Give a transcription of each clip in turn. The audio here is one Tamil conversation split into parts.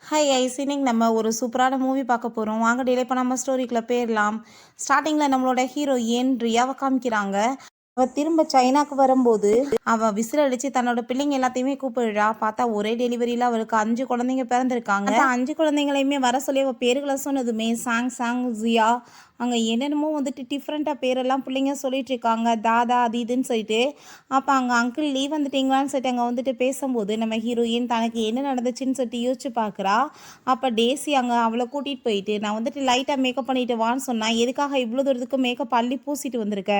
ஹாய் ஐஸ், இன்னைக்கு நம்ம ஒரு சூப்பரான மூவி பார்க்க போகிறோம். வாங்க டிலே பண்ணாமல் ஸ்டோரிக்குள்ளே போயிடலாம். ஸ்டார்டிங்கில் நம்மளோட ஹீரோயின் ரியாவை காமிக்கிறாங்க. அவள் திரும்ப சைனாக்கு வரும்போது அவள் விசில் அடித்து தன்னோட பிள்ளைங்க எல்லாத்தையுமே கூப்பிடுறா. பார்த்தா ஒரே டெலிவரியில் அவளுக்கு 5 குழந்தைங்க பிறந்திருக்காங்க. அந்த 5 குழந்தைங்களையுமே வர சொல்லி அவள் பேர்களை சொன்னதுமே சாங் சாங் ஜியா அங்கே என்னென்னமோ வந்துட்டு டிஃப்ரெண்ட்டாக பேரெல்லாம் பிள்ளைங்க சொல்லிட்டு இருக்காங்க, தாதா அது இதுன்னு சொல்லிட்டு. அப்போ அங்கே அங்கிள் லீவ் வந்துட்டீங்களான்னு சொல்லிட்டு அங்கே வந்துட்டு பேசும்போது நம்ம ஹீரோயின் தனக்கு என்ன நடந்துச்சுன்னு சொல்லிட்டு யோசிச்சு பார்க்குறா. அப்போ டேசி அங்கே அவளை கூட்டிகிட்டு போயிட்டு நான் வந்துட்டு லைட்டாக மேக்கப் பண்ணிட்டு வான்னு சொன்னால் எதுக்காக இவ்வளோ தூரத்துக்கு மேக்கப் அள்ளி பூசிட்டு வந்திருக்க,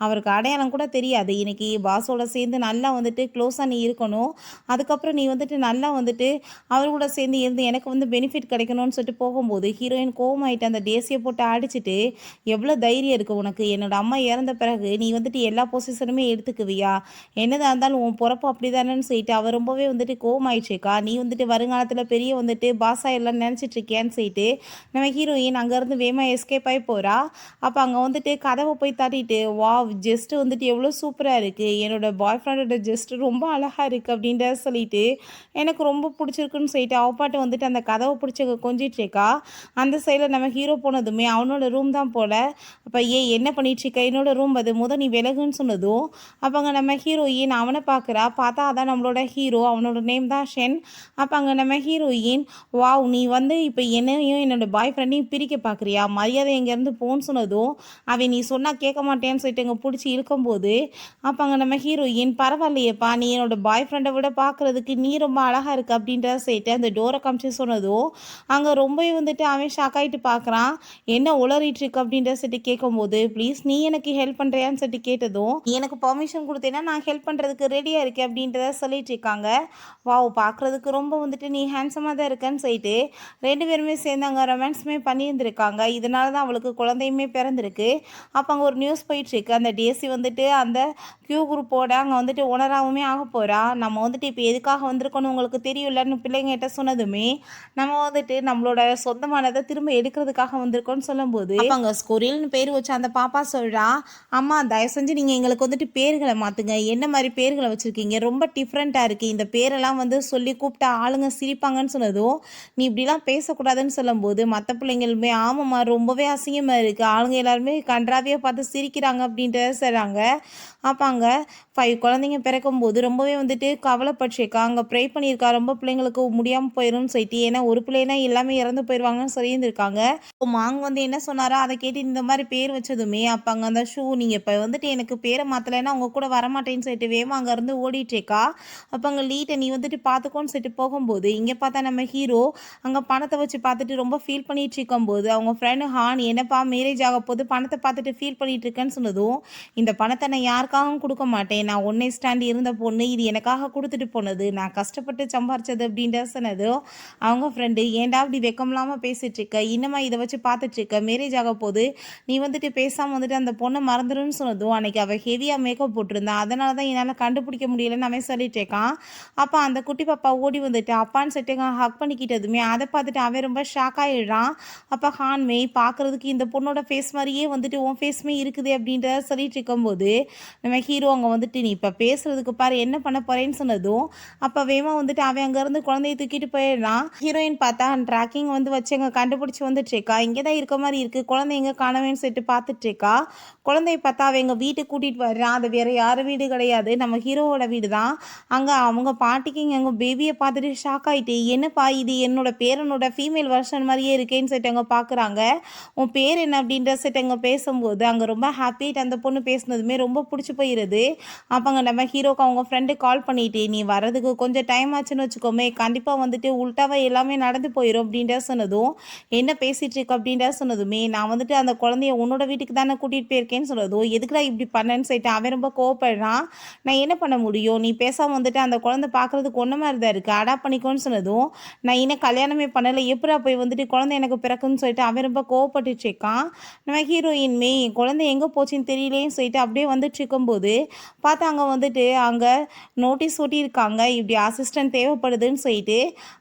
அவருக்கு அடையாளம் கூட தெரியாது, இன்னைக்கு பாஸோட சேர்ந்து நல்லா வந்துட்டு க்ளோஸாக நீ இருக்கணும், அதுக்கப்புறம் நீ வந்துட்டு நல்லா வந்துட்டு அவரோட சேர்ந்து இருந்து எனக்கு வந்து பெனிஃபிட் கிடைக்கணும்னு சொல்லிட்டு போகும்போது ஹீரோயின் கோவமாயிட்டு அந்த டேசியை போட்டு அடிச்சுட்டு, எவ்வளோ தைரியம் இருக்குது உனக்கு, என்னோட அம்மா இறந்த பிறகு நீ வந்துட்டு எல்லா பொசிஷனுமே எடுத்துக்குவியா, என்னதாக இருந்தாலும் உன் பிறப்பு அப்படி தானேன்னு சொல்லிட்டு அவர் ரொம்பவே வந்துட்டு கோவமாயிடுச்சுக்கா, நீ வந்துட்டு வருங்காலத்தில் பெரிய வந்துட்டு பாஸாக எல்லாம் நினச்சிட்டு இருக்கியான்னு சொல்லிட்டு நம்ம ஹீரோயின் அங்கேருந்து வேமா எஸ்கேப் ஆகி போகிறா. அப்போ அங்கே வந்துட்டு கதவை போய் தட்டிட்டு வா ஜஸ்ட் வந்துட்டு எவ்வளோ சூப்பராக இருக்குது, என்னோட பாய் ஃப்ரெண்டோட ஜஸ்ட் ரொம்ப அழகாக இருக்குது அப்படின்ற சொல்லிட்டு எனக்கு ரொம்ப பிடிச்சிருக்குன்னு சொல்லிட்டு அவப்பாட்டு வந்துட்டு அந்த கதவை பிடிச்சி கொஞ்சிட்டு இருக்கா. அந்த சைடில் நம்ம ஹீரோ போனதுமே அவனோட ரூம் தான் போல். அப்போ என்ன பண்ணிட்டு இருக்க, என்னோட ரூம் அது நீ விலகுன்னு சொன்னதும் அப்போ அங்கே நம்ம ஹீரோயின் அவனை பார்க்குறா. பார்த்தா அதான் நம்மளோட ஹீரோ, அவனோட நேம் தான் ஷென். அப்போ அங்கே நம்ம ஹீரோயின் வாவ் நீ வந்து இப்போ என்னையும் என்னோட பாய் ஃப்ரெண்டையும் பிரிக்க பார்க்குறியா, மரியாதை எங்கேருந்து போன்னு சொன்னதும் அவன் நீ சொன்னால் கேட்க மாட்டேன்னு சொல்லிட்டு அங்கே பிடிச்சி இருக்கும்போது அப்போ அங்கே நம்ம ஹீரோயின் பரவாயில்லையேப்பா, நீ என்னோட பாய் ஃப்ரெண்டை விட பார்க்குறதுக்கு நீ ரொம்ப அழகாக இருக்குது அப்படின்றத சொல்லிட்டு அந்த டோரை காமிச்சு சொன்னதும் அங்கே ரொம்பவே வந்துட்டு அவன் ஷாக் ஆகிட்டு பார்க்குறான். என்ன உளறிட்டு இருக்கு அப்படின்ற சொல்லிட்டு கேட்கும்போது ப்ளீஸ் நீ எனக்கு ஹெல்ப் பண்ணுறியான்னு சொல்லிட்டு கேட்டதும் நீ எனக்கு பர்மிஷன் கொடுத்தேன்னா நான் ஹெல்ப் பண்ணுறதுக்கு ரெடியாக இருக்கேன் அப்படின்றத சொல்லிட்டு இருக்காங்க. வாவ் பார்க்குறதுக்கு ரொம்ப வந்துட்டு நீ ஹேண்ட்ஸமாக தான் இருக்கேன்னு சொல்லிட்டு 2 பேருமே சேர்ந்து அங்கே ரொமான்ஸுமே பண்ணியிருந்திருக்காங்க. இதனால தான் அவளுக்கு குழந்தையுமே பிறந்திருக்கு. அப்போ அங்கே ஒரு நியூஸ் போயிட்டுருக்கு, அந்த டேசி வந்துட்டு அந்த கியூ குரூப்போட அங்கே வந்துட்டு ஓனராகவுமே ஆக போகிறா. நம்ம வந்துட்டு இப்போ எதுக்காக வந்திருக்கோன்னு உங்களுக்கு தெரியும்லன்னு பிள்ளைங்கிட்ட சொன்னதுமே நம்ம வந்துட்டு நம்மளோட சொந்தமானதை திரும்ப எடுக்கிறதுக்காக வந்திருக்கோன்னு சொல்லும்போது அப்போ அங்கே ஸ்கொரில்னு பேர் வச்சு அந்த பாப்பா சொல்கிறா, அம்மா தயவு செஞ்சு நீங்கள் எங்களுக்கு வந்துட்டு பேர்களை மாற்றுங்க, என்ன மாதிரி பேர்களை வச்சுருக்கீங்க ரொம்ப டிஃப்ரெண்ட்டாக இருக்குது, இந்த பேரெல்லாம் வந்து சொல்லி கூப்பிட்டா ஆளுங்க சிரிப்பாங்கன்னு சொன்னதும் நீ இப்படிலாம் பேசக்கூடாதுன்னு சொல்லும்போது மற்ற பிள்ளைங்களுமே ஆமாம்மா ரொம்பவே அசிங்கமாக இருக்குது, ஆளுங்க எல்லாருமே கன்றாவியாக பார்த்து சிரிக்கிறாங்க அப்படின்றத சொல்கிறாங்க. அப்போ அங்கே 5 குழந்தைங்க பிறக்கும்போது ரொம்பவே வந்துட்டு கவலைப்பட்டிருக்கா, அங்கே ப்ரே பண்ணியிருக்கா ரொம்ப பிள்ளைங்களுக்கு முடியாமல் போயிடும்னு சொல்லிட்டு, ஏன்னா ஒரு பிள்ளைனா எல்லாமே இறந்து போயிடுவாங்கன்னு சொல்லியிருந்திருக்காங்க. மாங்க வந்து என்ன சொன்னாரோ அதை கேட்டு இந்த மாதிரி பேர் வச்சதுமே அப்போ அங்கே அந்த ஷூ நீங்கள் இப்போ வந்துட்டு எனக்கு பேரை மாற்றலைன்னா அவங்க கூட வரமாட்டேன்னு சொல்லிட்டு வேமா அங்கேருந்து ஓடிட்டுருக்கா. அப்போ அங்கே லீட்டை நீ வந்துட்டு பார்த்துக்கோன்னு சொல்லிட்டு போகும்போது இங்கே பார்த்தா நம்ம ஹீரோ அங்கே பணத்தை வச்சு பார்த்துட்டு ரொம்ப ஃபீல் பண்ணிட்டு இருக்கும்போது அவங்க ஃப்ரெண்டு ஹான் என்னப்பா மேரேஜ் ஆக போது பணத்தை பார்த்துட்டு ஃபீல் பண்ணிட்டு இருக்கேன்னு சொன்னதும் இந்த பணத்தை நான் யாருக்காகவும் கொடுக்க மாட்டேன், நான் ஒன்னே ஸ்டாண்ட் இருந்த பொண்ணு, இது எனக்காக கொடுத்துட்டு போனது, நான் கஷ்டப்பட்டு சம்பாரிச்சது அப்படின்ற சொன்னதும் அவங்க ஃப்ரெண்டு ஏன்டா அப்படி வெக்கம் இல்லாமல் பேசிட்டு இருக்க, இன்னமா இதை வச்சு பார்த்துட்டு இருக்க, மேரேஜ் ஆக போது நீ வந்துட்டு பேசாமல் வந்துட்டு அந்த பொண்ணை மறந்துடுன்னு சொன்னதும் அன்னைக்கு அவள் ஹெவியாக மேக்கப் போட்டிருந்தான், அதனால தான் என்னால் கண்டுபிடிக்க முடியலன்னு அவன் சொல்லிட்டு இருக்கான். அப்போ அந்த குட்டி பாப்பா ஓடி வந்துட்டு அப்பான்னு சொல்லிட்டு ஹக் பண்ணிக்கிட்டதுமே அதை பார்த்துட்டு அவன் ரொம்ப ஷாக் ஆகிடுறான். அப்போ ஹான்மே பார்க்குறதுக்கு இந்த பொண்ணோட ஃபேஸ் மாதிரியே வந்துட்டு உன் ஃபேஸ்மே இருக்குது அப்படின்றத சொல்லிட்டு இருக்கும்போது நம்ம ஹீரோ அங்கே வந்துட்டு நீ இப்போ பேசுறதுக்கு பாரு என்ன பண்ண போறேன்னு சொன்னதும் அப்போ வேமா வந்துட்டு அவன் அங்கேருந்து குழந்தைய தூக்கிட்டு போயிடுறான். ஹீரோயின் பார்த்தா ட்ராக்கிங் வந்து வச்சு அங்கே கண்டுபிடிச்சி வந்துட்டு இருக்கா, இங்கே தான் இருக்க மாதிரி இருக்குது, குழந்தை எங்கே காணவேன்னு சொல்லிட்டு பார்த்துட்டு இருக்கா. குழந்தைய பார்த்தா அவன் எங்கள் வீட்டுக்கு கூட்டிகிட்டு வர்றான், அது வேறு யார் வீடு கிடையாது, நம்ம ஹீரோவோட வீடு தான். அங்கே அவங்க பாட்டிக்கு எங்கள் பேபியை பார்த்துட்டு ஷாக் ஆகிட்டு என்னப்பா இது என்னோட பேரனோட ஃபீமேல் வெர்ஷன் மாதிரியே இருக்கேன்னு சொல்லிட்டு அங்கே பார்க்குறாங்க. உன் பேர் என்ன அப்படின்ற சொல்லிட்டு அங்கே பேசும்போது அங்கே ரொம்ப ஹாப்பிட்டு அந்த பொண்ணு பேசுனதுமே ரொம்ப பிடிச்சி போயிடுது. அப்போங்க நம்ம ஹீரோக்கு அவங்க ஃப்ரெண்டு கால் பண்ணிட்டு நீ வர்றதுக்கு கொஞ்சம் டைம் ஆச்சுன்னு வச்சுக்கோமே கண்டிப்பாக வந்துட்டு உள்டாவாக எல்லாமே நடந்து போயிடும் அப்படின்ற சொன்னதும் என்ன பேசிகிட்டு இருக்கு அப்படின்ற சொன்னதுமே நான் வந்துட்டு அந்த குழந்தைய உன்னோட வீட்டுக்கு தானே கூட்டிகிட்டு போயிருக்கேன்னு சொன்னதும் எதுக்குடா இப்படி பண்ணேன்னு சொல்லிட்டு அவன் ரொம்ப கோவப்படுறான். நான் என்ன பண்ண முடியும், நீ பேசாமல் வந்துட்டு அந்த குழந்தை பார்க்குறதுக்கு ஒன்று மாதிரி தான் இருக்குது, அடாப்ட் பண்ணிக்கோன்னு சொன்னதும் நான் இன்னும் கல்யாணமே பண்ணலை எப்படா போய் வந்துட்டு குழந்தை எனக்கு பிறக்குன்னு சொல்லிட்டு அவன் ரொம்ப கோவப்பட்டுட்டு இருக்கான். நம்ம ஹீரோயின்மே குழந்தை எங்கே போச்சுன்னு தெரியலேன்னு சொல்லிட்டு அப்படியே வந்துட்டு இருக்கும்போது பார்த்தாங்க வந்துட்டு அங்கே நோட்டீஸ் ஒட்டியிருக்காங்க இப்படி அசிஸ்டன்ட் தேவைப்படுதுன்னு சொல்லிட்டு,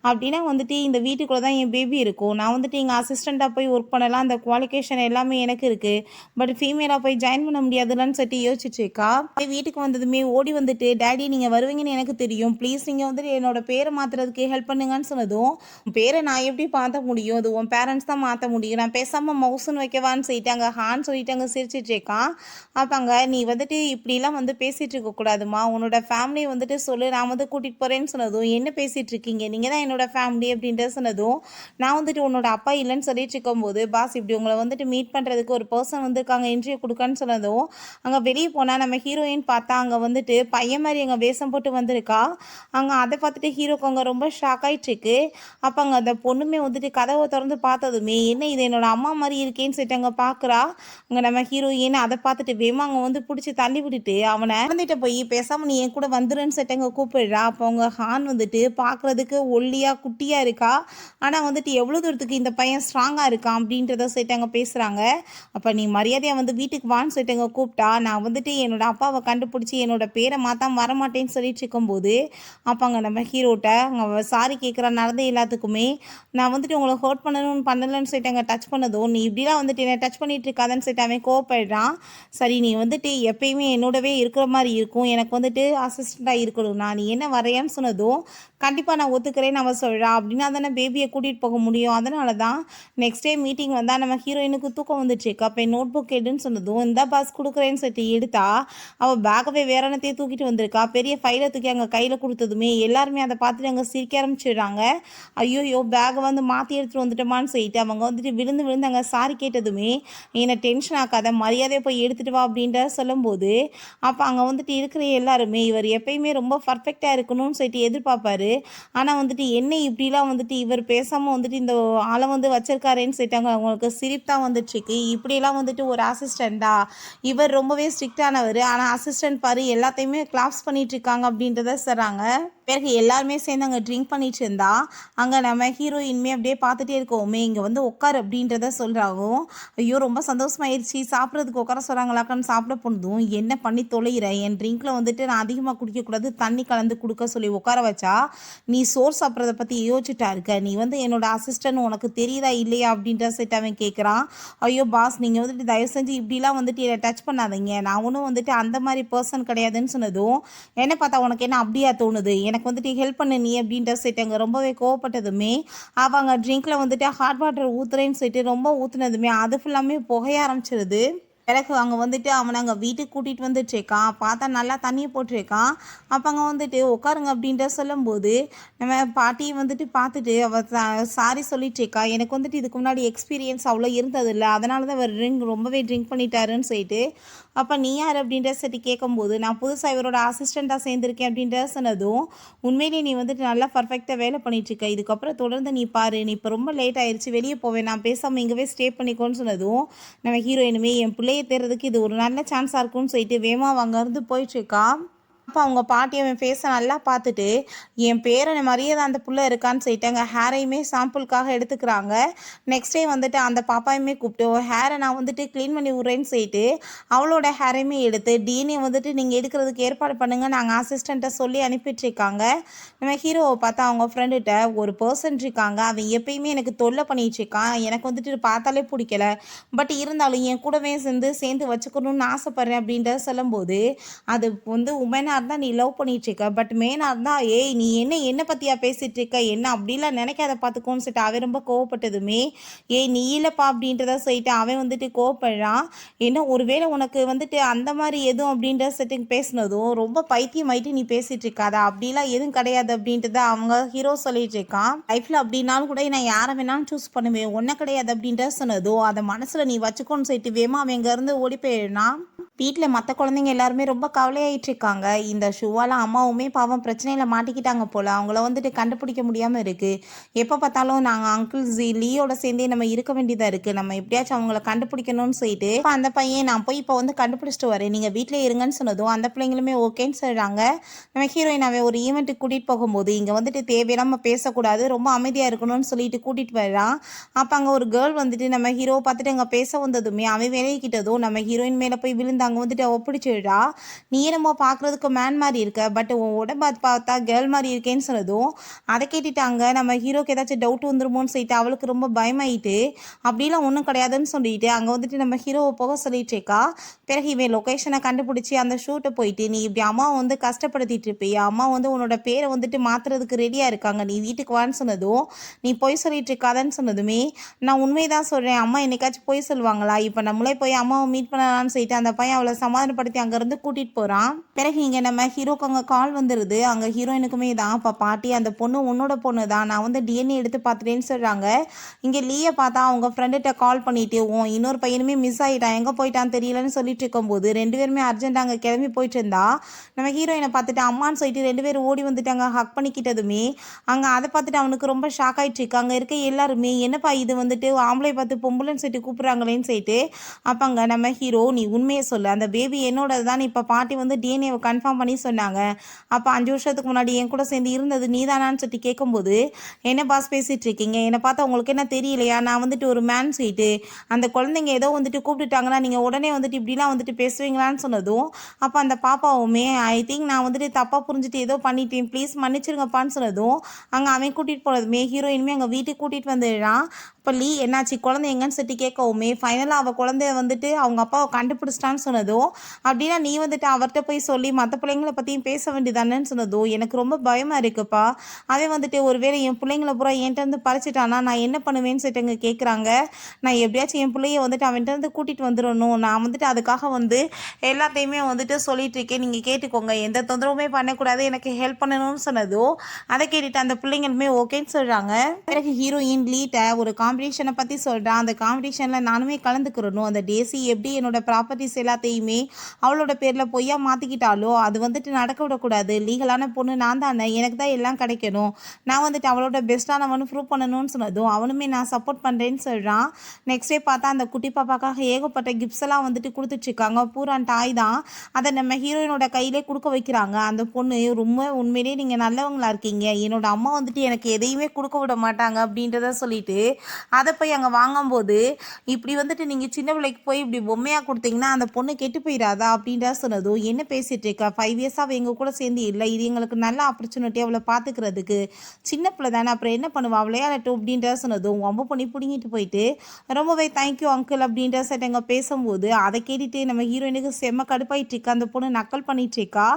அப்படின்னா வந்துட்டு இந்த வீட்டுக்குள்ளே தான் என் பேபி இருக்கும், நான் வந்துட்டு எங்கள் அசிஸ்டண்ட்டாக போய் ஒர்க் பண்ணலாம், அந்த குவாலிஃபிகேஷன் குவாலிஃபிகேஷன் எல்லாமே எனக்கு இருக்குது, பட் ஃபீமேலாக போய் ஜாயின் பண்ண முடியாதுன்னு சொல்லிட்டு யோசிச்சுட்டு இருக்கா. வீட்டுக்கு வந்ததுமே ஓடி வந்துட்டு, டேடி நீங்கள் வருவீங்கன்னு எனக்கு தெரியும், ப்ளீஸ் நீங்கள் வந்துட்டு என்னோட பேரை மாற்றுறதுக்கு ஹெல்ப் பண்ணுங்கன்னு சொன்னதும், உன் பேரை நான் எப்படி மாற்ற முடியும், அது உன் பேரண்ட்ஸ் தான் மாற்ற முடியும், நான் பேசாமல் மவுசுன்னு வைக்கவான்னு சொல்லிட்டு அங்கே ஹான்னு சொல்லிட்டு அங்கே சிரிச்சிட்டு இருக்கான். அப்பாங்க நீ வந்துட்டு இப்படிலாம் வந்து பேசிகிட்டு இருக்கக்கூடாதுமா, உன்னோட ஃபேமிலியை வந்துட்டு சொல்லு, நான் வந்து கூட்டிகிட்டு போகிறேன்னு சொன்னதும், என்ன பேசிகிட்டு இருக்கீங்க, நீங்கள் தான் என்னோட ஃபேமிலி அப்படின்ட்டு சொன்னதும், நான் வந்துட்டு உன்னோட அப்பா இல்லைன்னு சொல்லிட்டு இருக்கும்போது, பாஸ் இப்படி உங்களை வந்துட்டு மீட் பண்ணுறதுக்கு ஒரு பர்சன் வந்துருக்காங்க இன்டர்வியூ கொடுக்கான்னு சொன்னதும், அங்கே வெளியே போனால் நம்ம ஹீரோயின் பார்த்தா அங்கே வந்துட்டு பையன் மாதிரி அங்கே வேஷம் போட்டு வந்திருக்கா. அங்கே அதை பார்த்துட்டு ஹீரோக்கு அங்கே ரொம்ப ஷாக் ஆகிட்டுருக்கு. அப்போ அங்கே அந்த பொண்ணுமே வந்துட்டு கதவை திறந்து பார்த்ததுமே, என்ன இது என்னோட அம்மா மாதிரி இருக்கேன்னு சொல்லிட்டு அங்கே பார்க்குறா. அங்கே நம்ம ஹீரோயின் அதை பார்த்துட்டு வேமா அங்கே வந்து பிடிச்சி தள்ளி விட்டுட்டு அவனை வந்துட்டு போய் பேசாமல் நீ என் கூட வந்துருன்னு சொல்லிட்டு அங்கே கூப்பிடுறா. அப்போ அவங்க ஹான் வந்துட்டு பார்க்குறதுக்கு ஒல்லியாக குட்டியாக இருக்கா, ஆனால் வந்துட்டு எவ்வளோ தூரத்துக்கு இந்த பையன் ஸ்ட்ராங்காக இருக்கான் அப்படின்றத சொல்லிட்டு அங்கே பேசுகிறாங்க. அப்போ நீ மரியாதையாக வந்து வீட்டுக்கு வான்னு சொல்லிட்டு அங்கே கூப்பிட்டா, நான் வந்துட்டு என்னோட அப்பாவை கண்டுபிடிச்சி என்னோட பேரை மாற்றாம வரமாட்டேன்னு சொல்லிட்டு இருக்கும்போது, அப்போ அங்கே நம்ம ஹீரோட்ட அங்கே சாரி கேட்குற நடந்த எல்லாத்துக்குமே, நான் வந்துட்டு உங்களை ஹர்ட் பண்ணலன்னு சொல்லிட்டு அங்கே டச் பண்ணதும், நீ இப்படிலாம் வந்துட்டு என்னை டச் பண்ணிட்டு இருக்காதுன்னு சொல்லிட்டு அவன் கோவப்படுறான். சரி நீ வந்துட்டு எப்பயுமே என்னோடவே இருக்கிற மாதிரி இருக்கும், எனக்கு வந்துட்டு அசிஸ்டண்ட்டாக இருக்கணும்னா நீ என்ன வரையான்னு சொன்னதும், கண்டிப்பாக நான் ஒத்துக்கிறேன்னு அவன் சொல்கிறா. அப்படின்னா தானே பேபியை கூட்டிகிட்டு போக முடியும், அதனால தான் நெக்ஸ்ட் டே மீட்டிங் வந்தால் நம்ம ஹீரோயினுக்கு தூக்கம் வந்துச்சு. அப்போ நோட் புக் எடுன்னு சொன்னதும், இந்த பாஸ் கொடுக்குறேன்னு சொல்லிட்டு எடுத்தா, அவள் பேக்கவே வேற என்னத்தையே தூக்கிட்டு வந்திருக்கா. பெரிய ஃபைலை தூக்கி அங்கே கையில் கொடுத்ததுமே எல்லாருமே அதை பார்த்துட்டு அங்கே சிரிக்க ஆரம்பிச்சிடுறாங்க. ஐயோ பேக்கை வந்து மாற்றி எடுத்துகிட்டு வந்துட்டோமான்னு சொல்லிட்டு அவங்க வந்துட்டு விழுந்து விழுந்து அங்கே சாரி கேட்டதுமே, என்னை டென்ஷன் ஆக்காத, மரியாதையை போய் எடுத்துகிட்டு வா அப்படின்ற சொல்லும்போது, அப்போ அங்கே வந்துட்டு இருக்கிற எல்லாருமே இவர் எப்பயுமே ரொம்ப பர்ஃபெக்டாக இருக்கணும்னு சொல்லிட்டு எதிர்பார்ப்பாரு. ஆனால் வந்துட்டு என்ன இப்படிலாம் வந்துட்டு இவர் பேசாமல் வந்துட்டு இந்த ஆளை வந்து வச்சிருக்காருன்னு சொல்லிட்டாங்க. அவங்களுக்கு சிரிப்பு தான் வந்துட்டுருக்கு. இப்படிலாம் வந்துட்டு ஒரு அசிஸ்டண்டா, இவர் ரொம்பவே ஸ்ட்ரிக்டானவர், ஆனால் அசிஸ்டன்ட் பாரு எல்லாத்தையுமே கிளாப்ஸ் பண்ணிட்டு இருக்காங்க அப்படின்றத சொல்கிறாங்க. பிறகு எல்லாருமே சேர்ந்து அங்கே ட்ரிங்க் பண்ணிட்டு இருந்தா, அங்கே நம்ம ஹீரோயின்மே அப்படியே பார்த்துட்டே இருக்கோமே, இங்கே வந்து உட்கார் அப்படின்றத சொல்கிறாங்க. ஐயோ ரொம்ப சந்தோஷமாயிருச்சு, சாப்பிட்றதுக்கு உட்கார சொல்கிறாங்களாக்கான்னு சாப்பிட போனதும், என்ன பண்ணி தொலைகிற, என் ட்ரிங்க்கில் வந்துட்டு நான் அதிகமாக குடிக்கக்கூடாது, தண்ணி கலந்து கொடுக்க சொல்லி உட்கார வச்சா, நீ சோறு சாப்பிட்றத பற்றி யோசிச்சுட்டா இருக்க, நீ வந்து என்னோட அசிஸ்டன்ட் உனக்கு தெரியுதா இல்லையா அப்படின்ற செட் அவன் கேட்குறான். ஐயோ பாஸ் நீங்கள் வந்துட்டு தயவு செஞ்சு இப்படிலாம் வந்துட்டு என்னை டச் பண்ணாதீங்க, நான் ஒன்றும் வந்துட்டு அந்த மாதிரி பர்சன் கிடையாதுன்னு சொன்னதும், என்ன பார்த்தா உனக்கு என்ன அப்படியா தோணுது, எனக்கு வந்துட்டு ஹெல்ப் பண்ண நீ அப்படின்ற சொல்லிட்டு அங்கே ரொம்பவே கோவப்பட்டதுமே, அவங்க ட்ரிங்க்கில் வந்துட்டு ஹாட் வாட்டர் ஊற்றுறேன்னு சொல்லிட்டு ரொம்ப ஊற்றுனதுமே அது ஃபுல்லாமே புகைய ஆரம்பிச்சிருது. பிறகு அங்கே வந்துட்டு அவனை அங்கே வீட்டுக்கு கூட்டிகிட்டு வந்துட்டுருக்கான். பார்த்தா நல்லா தண்ணியை போட்டிருக்கான். அப்போ அங்கே வந்துட்டு உட்காருங்க அப்படின்ற சொல்லும்போது, நம்ம பாட்டியை வந்துட்டு பார்த்துட்டு அவள் சாரி சொல்லிட்டுருக்கா. எனக்கு வந்துட்டு இதுக்கு முன்னாடி எக்ஸ்பீரியன்ஸ் அவ்வளோ இருந்ததில்ல, அதனால தான் அவர் ரொம்பவே ட்ரிங்க் பண்ணிட்டாருன்னு சொல்லிட்டு, அப்போ நீ யார் அப்படின்ற சரி கேட்கும்போது, நான் புதுசாக இவரோட அசிஸ்டண்ட்டாக சேர்ந்துருக்கேன் அப்படின்ற சொன்னதும், உண்மையிலேயே நீ வந்துட்டு நல்லா பர்ஃபெக்டாக வேலை பண்ணிட்டுருக்க, இதுக்கப்புறம் தொடர்ந்து நீ பாரு, நீ இப்போ ரொம்ப லேட் ஆயிடுச்சு, வெளியே போவேன், நான் பேசாமல் இங்கேவே ஸ்டே பண்ணிக்கோன்னு சொன்னதும், நம்ம ஹீரோயினுமே என் பிள்ளையை தேடுறதுக்கு இது ஒரு நல்ல சான்ஸாக இருக்கும்னு சொல்லிட்டு வேமா அங்கேருந்து போயிட்டுருக்கா. அப்போ அவங்க பாட்டி அவன் ஃபேஸை நல்லா பார்த்துட்டு, என் பேரனை மாதிரியே தான் அந்த புள்ள இருக்கான்னு சொல்லிட்டு அங்கே ஹேரையுமே சாம்பிளுக்காக எடுத்துக்கிறாங்க. நெக்ஸ்ட் டே வந்துட்டு அந்த பாப்பாயுமே கூப்பிட்டு ஹேரை நான் வந்துட்டு க்ளீன் பண்ணி விட்றேன்னு சொல்லிட்டு அவளோட ஹேரையுமே எடுத்து டிஎன்ஏ வந்துட்டு நீங்கள் எடுக்கிறதுக்கு ஏற்பாடு பண்ணுங்கள் நாங்கள் அசிஸ்டண்ட்டை சொல்லி அனுப்பிட்டுருக்காங்க. நம்ம ஹீரோவை பார்த்தா அவங்க ஃப்ரெண்டுகிட்ட ஒரு பர்சன் இருக்காங்க, அவன் எப்பயுமே எனக்கு தொல்லை பண்ணிகிட்ருக்கான், எனக்கு வந்துட்டு பார்த்தாலே பிடிக்கல, பட் இருந்தாலும் என் கூடவே சேர்ந்து வச்சுக்கணும்னு ஆசைப்பட்றேன் அப்படின்றத சொல்லும்போது, அது வந்து உமனாக இருந்தால் நீ லவ் பண்ணிட்டு இருக்க, பட் மேனாக இருந்தால் ஏய் நீ என்ன பற்றியா பேசிகிட்டு இருக்க, என்ன அப்படிலாம் நினைக்காத பார்த்துக்கோன்னு சொல்லிட்டு அவன் ரொம்ப கோவப்பட்டதுமே, ஏய் நீ இல்லைப்பா அப்படின்றத சொல்லிட்டு அவன் வந்துட்டு கோவப்படுறான். ஏன்னா ஒருவேளை உனக்கு வந்துட்டு அந்த மாதிரி எதுவும் அப்படின்ற செட்டிங் பேசினதும் ரொம்ப பைத்தியமாயிட்டு நீ பேசிகிட்டு இருக்காதா, அப்படிலாம் எதுவும் கிடையாது அப்படின்றத அவங்க ஹீரோ சொல்லிட்டு இருக்கான். லைஃப்பில் அப்படின்னாலும் கூட நான் யாரை வேணாலும் சூஸ் பண்ணுவேன், ஒன்றை கிடையாது அப்படின்ற சொன்னதும் அதை மனசில் நீ வச்சுக்கோன்னு சொல்லிட்டு வேமா அவன் இங்கேருந்து ஓடி போயிடுறான். வீட்டில் மற்ற குழந்தைங்க எல்லாருமே ரொம்ப கவலையாயிட்டு இருக்காங்க. இந்த ஷூவால் அம்மாவுமே பாவம் பிரச்சனையில் மாட்டிக்கிட்டாங்க போல், அவங்கள வந்துட்டு கண்டுபிடிக்க முடியாமல் இருக்குது. எப்போ பார்த்தாலும் நாங்கள் அங்கிள் லீயோட சேர்ந்தே நம்ம இருக்க வேண்டியதாக இருக்குது, நம்ம எப்படியாச்சும் அவங்கள கண்டுபிடிக்கணும்னு சொல்லிட்டு இப்போ அந்த பையன் நான் போய் இப்போ வந்து கண்டுபிடிச்சிட்டு வரேன், நீங்கள் வீட்டிலே இருங்கன்னு சொன்னதும் அந்த பிள்ளைங்களுமே ஓகேன்னு சொல்கிறாங்க. நம்ம ஹீரோயின் அவன் ஒரு ஈவெண்ட்டுக்கு கூட்டிகிட்டு போகும்போது இங்கே வந்துட்டு தேவையில்லாமல் பேசக்கூடாது, ரொம்ப அமைதியாக இருக்கணும்னு சொல்லிட்டு கூட்டிகிட்டு வர்றான். அப்போ அங்கே ஒரு கேர்ள் வந்துட்டு நம்ம ஹீரோவை பார்த்துட்டு அங்கே பேச வந்ததுமே அவன் விலகிக்கிட்டதும் நம்ம ஹீரோயின் மேலே போய் விழுந்தாங்க வந்துட்டு அவள் பிடிச்சிடுறா. நீ என்னமோ பார்க்குறதுக்கு மேன் மாதிரி இருக்க, பட் உன் உடம்ப பார்த்தா கேர்ள் மாதிரி இருக்கேன்னு சொன்னதும் அதை கேட்டுட்டாங்க நம்ம ஹீரோக்கு ஏதாச்சும் டவுட் வந்துருமோன்னு சொல்லிட்டு அவளுக்கு ரொம்ப பயமாயிட்டு, அப்படிலாம் ஒன்றும் கிடையாதுன்னு சொல்லிட்டு அங்கே வந்துட்டு நம்ம ஹீரோவை போக சொல்லிட்டு இருக்கா. பிறகு இவன் லொக்கேஷனை கண்டுபிடிச்சி அந்த ஷூட்டை போயிட்டு, நீ இப்படி அம்மாவை வந்து கஷ்டப்படுத்திட்டு இருப்பியா, அம்மா வந்து உன்னோட பேரை வந்துட்டு மாத்துறதுக்கு ரெடியாக இருக்காங்க, நீ வீட்டுக்கு வான்னு சொன்னதும், நீ பொய் சொல்லிட்டு இருக்காதன்னு சொன்னதுமே, நான் உண்மைதான் சொல்கிறேன், அம்மா என்னைக்காச்சும் பொய் சொல்லுவாங்களா, இப்போ நம்மளே போய் அம்மாவை மீட் பண்ணலான்னு சொல்லிட்டு அந்த பையன் அவளை சமாதானப்படுத்தி அங்கேருந்து கூட்டிகிட்டு போகிறான். பிறகு இங்கே நம்ம ஹீரோக்கு அங்கே கால் வந்துடுது. அங்கே ஹீரோயினுக்குமே தான், இப்போ பாட்டி அந்த பொண்ணு உன்னோட பொண்ணு தான், நான் வந்து டிஎன்ஏ எடுத்து பார்த்துட்டேன்னு சொல்கிறாங்க. இங்கே லீயை பார்த்தா அவங்க ஃப்ரெண்டுகிட்ட கால் பண்ணிட்டு, இன்னொரு பையனுமே மிஸ் ஆகிட்டான், எங்கே போயிட்டான்னு தெரியலன்னு சொல்லிட்டு இருக்கும்போது 2 பேருமே அர்ஜென்ட் அங்கே கிளம்பி போயிட்டு இருந்தா நம்ம ஹீரோயினை பார்த்துட்டு அம்மான்னு சொல்லிட்டு 2 பேரும் ஓடி வந்துட்டாங்க. ஹக் பண்ணிக்கிட்டதுமே அங்கே அதை பார்த்துட்டு அவனுக்கு ரொம்ப ஷாக் ஆகிட்டு இருக்கு. அங்கே இருக்க எல்லாருமே என்னப்பா இது வந்துட்டு ஆம்பளை பார்த்து பொம்பளைன்னு சொல்லிட்டு கூப்பிட்றாங்களேன்னு சொல்லிட்டு, அப்போங்க நம்ம ஹீரோ நீ உண்மையை சொல்லு, அந்த பேபி என்னோட தான், இப்போ பாட்டி வந்து டிஎன்ஏவை கன்ஃபார்ம் பண்ணி சொன்னாங்க, அப்போ 5 வருஷத்துக்கு முன்னாடி என் கூட சேர்ந்து இருந்தது நீதானான்னு சொல்லிட்டு கேட்கும்போது, என்ன பாஸ் பேசிகிட்டு இருக்கீங்க, என்னை பார்த்தா உங்களுக்கு என்ன தெரியலையா, நான் வந்துட்டு ஒரு மேன் சீட்டு, அந்த குழந்தைங்க ஏதோ வந்துட்டு கூப்பிட்டுட்டாங்கன்னா நீங்கள் உடனே வந்துட்டு இப்படிலாம் வந்துட்டு பேசுவீங்களான்னு சொன்னதும், அப்போ அந்த பாப்பாவுமே ஐ திங்க் நான் வந்துட்டு தப்பாக புரிஞ்சுட்டு ஏதோ பண்ணிட்டேன், ப்ளீஸ் மன்னிச்சிருங்கப்பான்னு சொன்னதும், அங்கே அவன் கூட்டிகிட்டு போனதுமே ஹீரோயினுமே அங்கே வீட்டுக்கு கூட்டிகிட்டு வந்துடுறான். இப்போ லீ என்னாச்சு குழந்தை எங்கன்னு சொல்லிட்டு கேட்கவுமே ஃபைனலாக அவள் குழந்தைய வந்துட்டு அவங்க அப்பாவை கண்டுபிடிச்சிட்டான்னு சொன்னதும், அப்படின்னா நீ வந்துட்டு அவர்கிட்ட போய் சொல்லி மற்ற பிள்ளைங்களை பற்றியும் பேச வேண்டியதானேன்னு சொன்னதும், எனக்கு ரொம்ப பயமாக இருக்குப்பா, அவன் வந்துட்டு ஒருவேளை என் பிள்ளைங்களை பூரா என்கிட்ட இருந்து பறிச்சிட்டானா நான் என்ன பண்ணுவேன்னு சொல்லிட்டு இங்கே கேட்குறாங்க. நான் எப்படியாச்சும் என் பிள்ளைய வந்துட்டு அவன்கிட்ட இருந்து கூட்டிகிட்டு வந்துடணும், நான் வந்துட்டு அதுக்காக வந்து எல்லாத்தையுமே வந்துட்டு சொல்லிட்டு இருக்கேன், நீங்கள் கேட்டுக்கோங்க, எந்த தொந்தரவுமே பண்ணக்கூடாது, எனக்கு ஹெல்ப் பண்ணணும்னு சொன்னதும் அதை கேட்டுட்டு அந்த பிள்ளைங்களுமே ஓகேன்னு சொல்கிறாங்க. பிறகு ஹீரோயின் லீட்ட ஒரு காம்படிஷனை பற்றி சொல்கிறான். அந்த காம்படிஷனில் நானுமே கலந்துக்கிறணும், அந்த டேசி எப்படி என்னோட ப்ராப்பர்ட்டிஸ் எல்லாத்தையுமே அவளோட பேரில் பொய்யா மாற்றிக்கிட்டாலோ அது வந்துட்டு நடக்க விடக்கூடாது, லீகலான பொண்ணு நான் தானே, எனக்கு தான் எல்லாம் கிடைக்கணும், நான் வந்துட்டு அவளோட பெஸ்ட்டானவனு ப்ரூவ் பண்ணணும்னு சொன்னதும் அவனுமே நான் சப்போர்ட் பண்ணுறேன்னு சொல்கிறான். நெக்ஸ்ட் டே பார்த்தா அந்த குட்டி பாப்பாக்காக ஏகப்பட்ட கிஃப்ட்ஸ் எல்லாம் வந்துட்டு கொடுத்துட்ருக்காங்க, பூரா டாய் தான், அதை நம்ம ஹீரோயினோட கையிலே கொடுக்க வைக்கிறாங்க. அந்த பொண்ணு ரொம்ப உண்மையிலே நீங்கள் நல்லவங்களா இருக்கீங்க, என்னோட அம்மா வந்துட்டு எனக்கு எதையுமே கொடுக்க விட மாட்டாங்க அப்படின்றத சொல்லிட்டு அதை போய் அங்கே வாங்கும்போது, இப்படி வந்துட்டு நீங்கள் சின்ன பிள்ளைக்கு போய் இப்படி பொம்மையாக கொடுத்தீங்கன்னா அந்த பொண்ணு கெட்டு போயிடாதா அப்படின்றத சொன்னதும், என்ன பேசிகிட்டு இருக்கா, 5 இயர்ஸாக எங்கள் கூட சேர்ந்து இல்லை, இது எங்களுக்கு நல்ல ஆப்பர்ச்சுனிட்டி அவளை பார்த்துக்கிறதுக்கு, சின்ன பிள்ளை தானே அப்புறம் என்ன பண்ணுவா விளையாடட்டும் அப்படின்றத சொன்னதும் ரொம்ப பண்ணி பிடிங்கிட்டு போயிட்டு ரொம்பவே தேங்க்யூ அங்கிள் அப்படின்ற சைட் அங்கே பேசும்போது அதை கேட்டுட்டு நம்ம ஹீரோயினுக்கு செம்ம கடுப்பாயிட்டு இருக்கா. அந்த பொண்ணு நக்கல் பண்ணிட்டு இருக்கா.